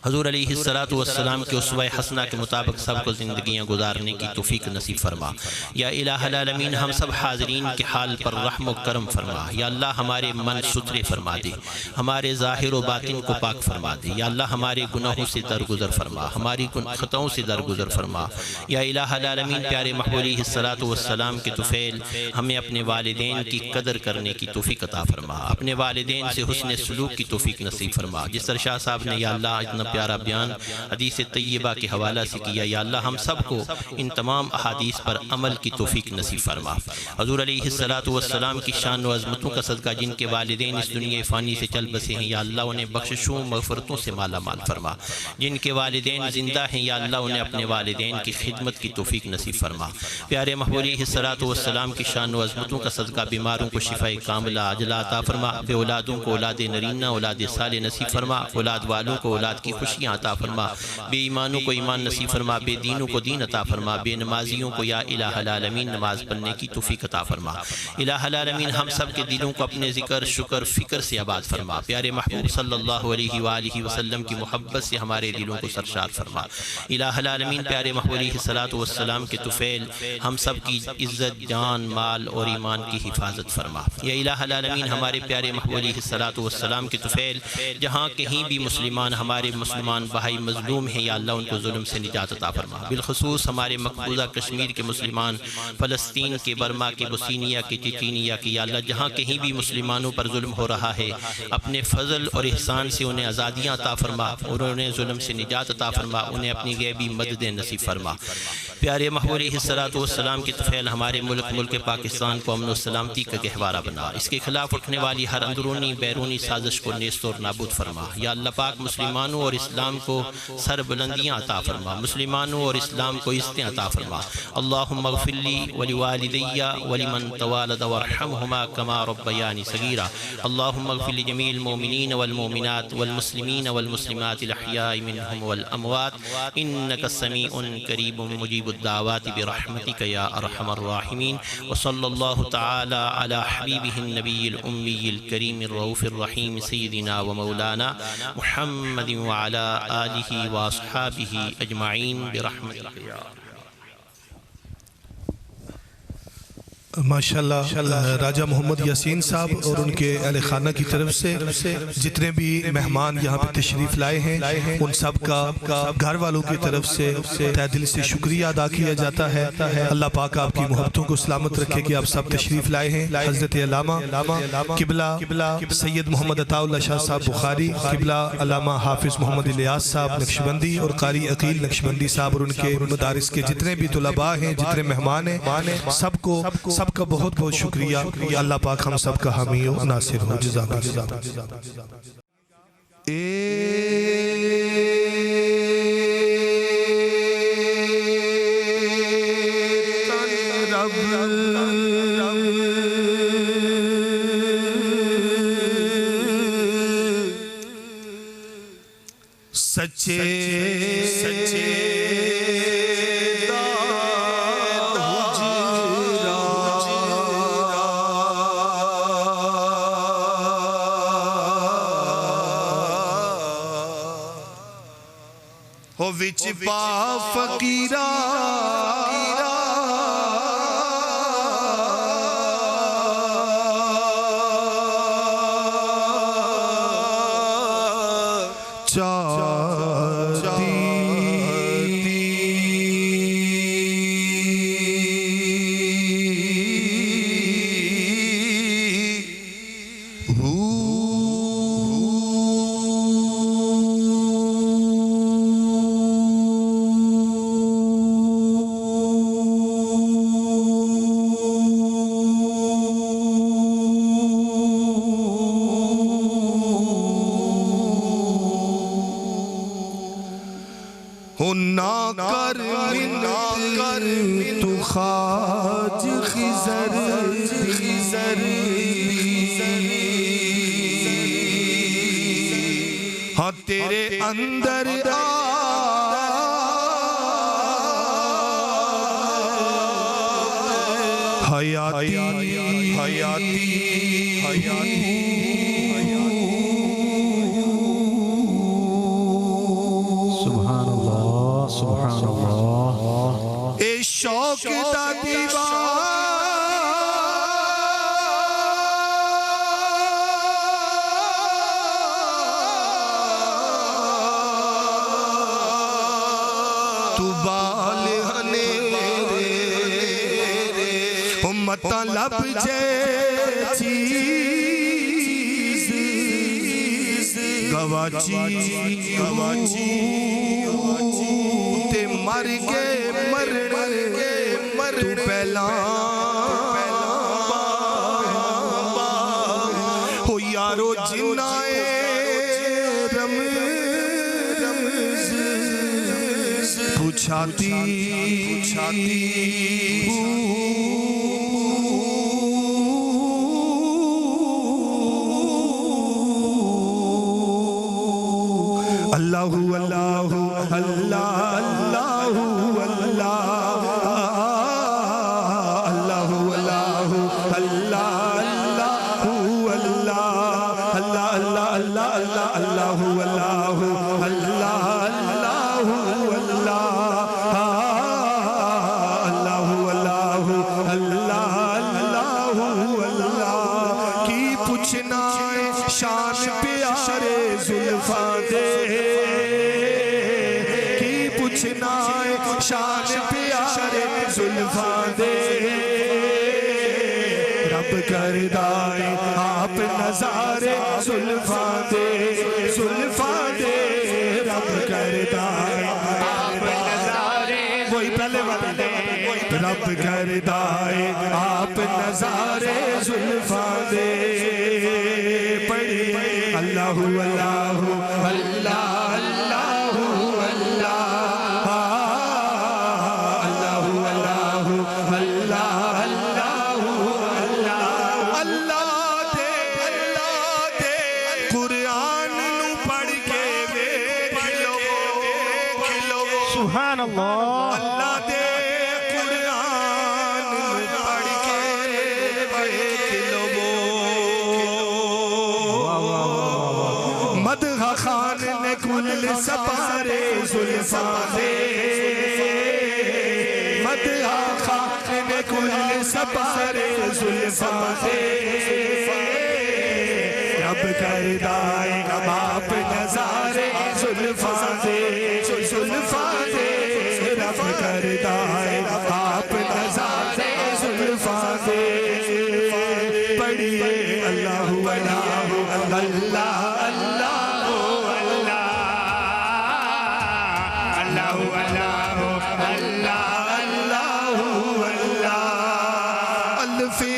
حضور علیہ السلام کے اسوہ حسنہ کے مطابق سب کو زندگیاں گزارنے کی توفیق نصیب فرما۔ یا الہ العالمین ہم سب حاضرین کے حال پر رحم و کرم فرما۔ یا اللہ ہمارے من ستھرے فرما دے، ہمارے ظاہر و باطن کو پاک فرما دے۔ یا اللہ ہمارے گناہوں سے درگزر فرما، ہماری خطاؤں سے درگزر فرما۔ یا الہ العالمین پیارے محبوب علیہ السلام کے طفیل ہمیں اپنے والدین کی قدر کرنے کی توفیق عطا فرما، اپنے والدین سے حسن سلوک کی توفیق نصیب فرما۔ جس طرح شاہ صاحب نے یا اللہ اتنا پیارا بیان حدیث طیبہ کے حوالہ سے کیا، یا اللہ ہم سب کو ان تمام احادیث پر عمل کی توفیق نصیب فرما۔ حضور علیہ السلام کی شان و عظمتوں کا صدقہ جن کے والدین اس دنیا فانی سے چل بسے ہیں، یا اللہ انہیں بخششوں مغفرتوں سے مالا مال فرما۔ جن کے والدین زندہ ہیں، یا اللہ انہیں اپنے والدین کی خدمت کی توفیق نصیب فرما۔ پیارے محبوب علیہ السلام کی شان و عظمتوں کا صدقہ بیماروں کو شفاء کاملہ عاجلہ عطا فرما، بے اولادوں کو اولاد نرینہ اولاد صالح نصیب فرما، اولاد والوں کو اولاد کی خوشیاں عطا فرما، بے ایمانوں کو ایمان نصیب فرما، بے دینوں کو دین عطا فرما، بے نمازیوں کو یا الہ العالمین نماز پڑھنے کی توفیق عطا فرما۔ الہ العالمین ہم سب کے دلوں کو اپنے ذکر شکر فکر سے آباد فرما۔ پیارے محبوب صلی اللہ علیہ وآلہ وسلم کی محبت سے ہمارے دلوں کو سرشار فرما۔ الہ العالمین پیارے محبوب علیہ السلام کے طفیل ہم سب کی عزت جان مال اور ایمان کی حفاظت فرما۔ یا الہ العالمین ہمارے پیارے محبوب علیہ السلام کے طفیل جہاں کہیں بھی مسلمان ہمارے مسلمان بھائی مظلوم ہیں، یا اللہ ان کو ظلم سے نجات عطا فرما۔ بالخصوص ہمارے مقبوضہ کشمیر کے مسلمان، فلسطین کے، برما کے، بوسنیا کے، چچینیا کے، یا اللہ جہاں کہیں بھی مسلمانوں پر ظلم ہو رہا ہے اپنے فضل اور احسان سے انہیں آزادیاں عطا فرما اور انہیں ظلم سے نجات عطا فرما، انہیں اپنی غیبی مدد نصیب فرما۔ پیارے محبوب علیہ السلام کے طفیل ہمارے ملک پاکستان کو امن و سلامتی کا گہوارہ بنا، اس کے خلاف اٹھنے والی ہر اندرونی بیرونی سازش کو نیست اور نابود فرما۔ یا اللہ پاک مسلمانوں اور اسلام کو سر بلندیاں عطا فرما، مسلمانوں اور اسلام کو عزتیں عطا فرما۔ اللہم اغفر لی ولوالدی ولمن توالد وارحمہما کما ربیانی صغیرا۔ اللہم اغفر لجمیع المؤمنین والمؤمنات والمسلمین والمسلمات الاحیاء منہم والاموات انک سمیع قریب مجیب الدعوات برحمتک یا ارحم الراحمین۔ وصلی اللہ تعالی علی حبیبہ النبی الامی الکریم الرؤوف الرحیم سیدنا و مولانا محمد وعلی آلہ واصحابہ اجمعین برحمتک یا ماشاءاللہ راجہ محمد یاسین صاحب اور ان کے اہل خانہ کی طرف سے جتنے بھی مہمان یہاں پہ تشریف لائے ہیں ان سب کا گھر والوں کی طرف سے تہ دل سے شکریہ ادا کیا جاتا ہے۔ اللہ پاک آپ کی محبتوں کو سلامت رکھے کہ آپ سب تشریف لائے ہیں۔ حضرت علامہ قبلہ سید محمد عطا اللہ شاہ صاحب بخاری، قبلہ علامہ حافظ محمد الیاس صاحب نقشبندی اور قاری عقیل نقشبندی صاحب اور ان کے مدارس کے جتنے بھی طلباء ہیں، جتنے مہمان ہیں، سب کا بہت بہت شکریہ۔ اللہ پاک ہم سب کا حامی و ناصر ہو۔ جزاک اللہ۔ سچے ہو وچ پا فقیرہ نہ کر تو خواج خضر ہاں تیرے اندر حیاتی سبحان اللہ اے شوق دا دیوار تو بالہنے مطلب جے چیز گواچی تے مر گے تو پہلا ہو یارو جنائے رمز پوچھاتی اللہ اللہ اللہ اللہ اللہ اللہ کی پوچھنا شان پیارے زلفاں دے کی پوچھنا شان پیارے زلفاں دے رب کردائے آپ نظارے زلفاں دے رب کردائے آپ نظارے وہی پہلے والے رب کردائے آپ نظارے زلفاں دے پڑھیے اللہ اللہ اللہ اللہ سبحان اللہ اللہ دے قرآن پڑھ کے دیکھ لو مدح خان نے کل سپارے زلفاں دے مدح خان نے کل سپارے زلفاں دے رب کردائے آپ نظارے زلفاں دے رب کردائے آپ نظارے زلفاں دے پڑھیے اللہ اللہ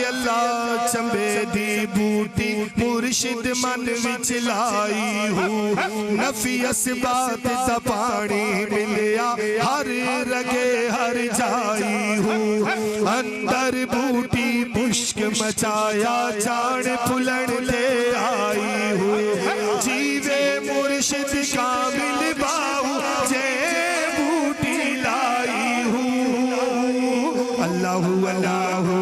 اللہ چمبے دی بوٹی مرشد من وچ لائی ہوں نفی اسبات تا پانی ملیا ہر رگے ہر جائی ہوں اندر بوٹی مشک مچایا چاڑ پلن لے آئی ہوں جیوے مرشد کامل باہو جے بوٹی لائی ہوں اللہ اللہ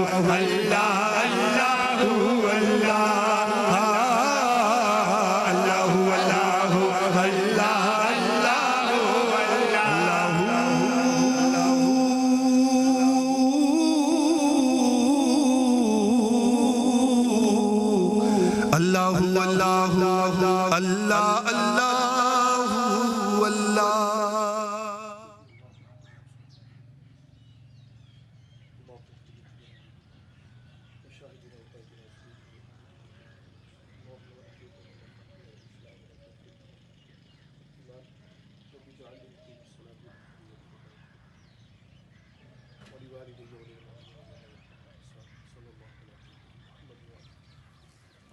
اللہ اللہ اللہ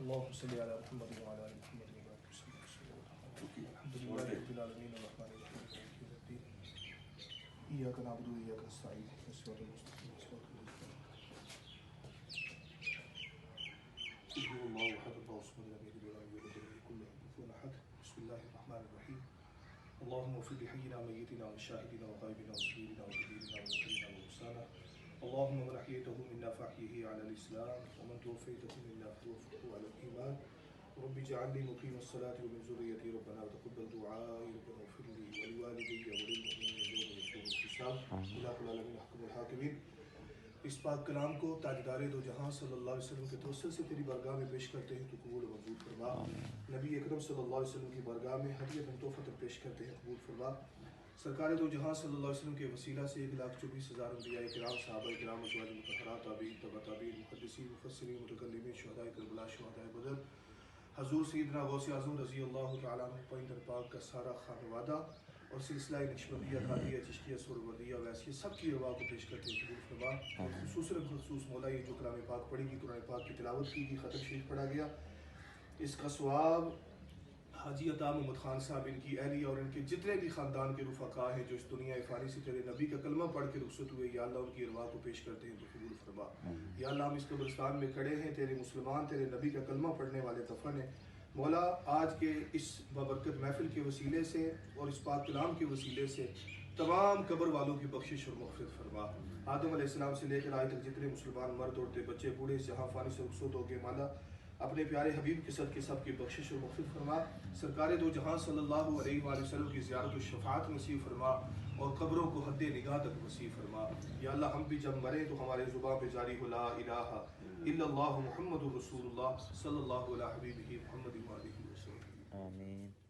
اللهم صل على محمد وعلى ال محمد وبارك وسلم الحمد لله رب العالمين الرحمن الرحيم مالك يوم الدين اياك نعبد واياك نستعين اهدنا الصراط المستقيم صراط الذين انعمت عليهم غير المغضوب عليهم بسم الله الرحمن الرحيم اللهم اغفر لحينا وميتنا وشاهدنا وغائبنا وصغيرنا وكبيرنا وذكرنا وانسانا اللهم من احييته منا فاحيه على الاسلام ومن توفيته منا فتوفه على الايمان رب اجعلني مقيم الصلاه ومن ذريتي ربنا وتقبل دعائي ربنا اغفر لي ولوالدي وللمؤمنين يوم الحساب اللہ العالمین حکم الحاکمین۔ اس پاک کلام کو تاجدار دو جہاں صلی اللہ علیہ وسلم کے توسل سے تیری بارگاہ میں پیش کرتے ہیں تو قبول و منظور فرما۔ نبی اکرم صلی اللہ علیہ وسلم کی بارگاہ میں ہدیۃ تحفۃ پیش کرتے ہیں، قبول فرما۔ سرکار دو جہاں صلی اللہ علیہ وسلم کے وسیلہ سے 1,24,000 انبیاء کرام، صحابہ کرام، ازواج مطہرات، تابعین، تبع تابعین، محدثین، مفسرین، متکلمین، شہداء کربلا، شہداء بدر، حضور سیدنا غوث اعظم رضی اللہ تعالیٰ عنہ پائندر پاک کا سارا خانوادہ اور سلسلہ نقشبندیہ، قادریہ، چشتیہ، سہروردیہ، ویسیہ سب کی روا کو پیش کرتے ہیں، قبول فرما۔ خصوص مولا یہ جو کلام پاک پڑھی گی، قرآن پاک کی تلاوت کی گئی، ختم شریف پڑھا گیا، اس کا ثواب حاجی عطا محمد خان صاحب، ان کی اہلیہ اور ان کے جتنے بھی خاندان کے رفقا ہیں جو اس دنیا فانی سے تیرے نبی کا کلمہ پڑھ کے رخصت ہوئے، یا اللہ ان کی ارواح کو پیش کرتے ہیں تو قبول فرما۔ یا اللہ ہم اس قبرستان میں کھڑے ہیں، تیرے مسلمان، تیرے نبی کا کلمہ پڑھنے والے دفن ہیں، مولا آج کے اس بابرکت محفل کے وسیلے سے اور اس پاک کلام کے وسیلے سے تمام قبر والوں کی بخشش اور مغفرت فرما۔ آدم علیہ السلام سے لے کر آج تک جتنے مسلمان مرد عورتیں بچے بوڑھے اس جہاں فانی سے رخصت ہو گئے، مولا اپنے پیارے حبیب کے صدقے سب کی بخشش اور مغفرت فرما۔ سرکار دو جہاں صلی اللہ علیہ وآلہ وسلم کی زیارت و شفاعت نصیب فرما اور قبروں کو حد نگاہ تک وسیع فرما۔ یا اللہ ہم بھی جب مریں تو ہمارے زبان پہ جاری ہو لا الہ الا اللہ محمد رسول اللہ صلی اللہ علیہ حبیبہ محمد وآلہ وسلم۔ آمین۔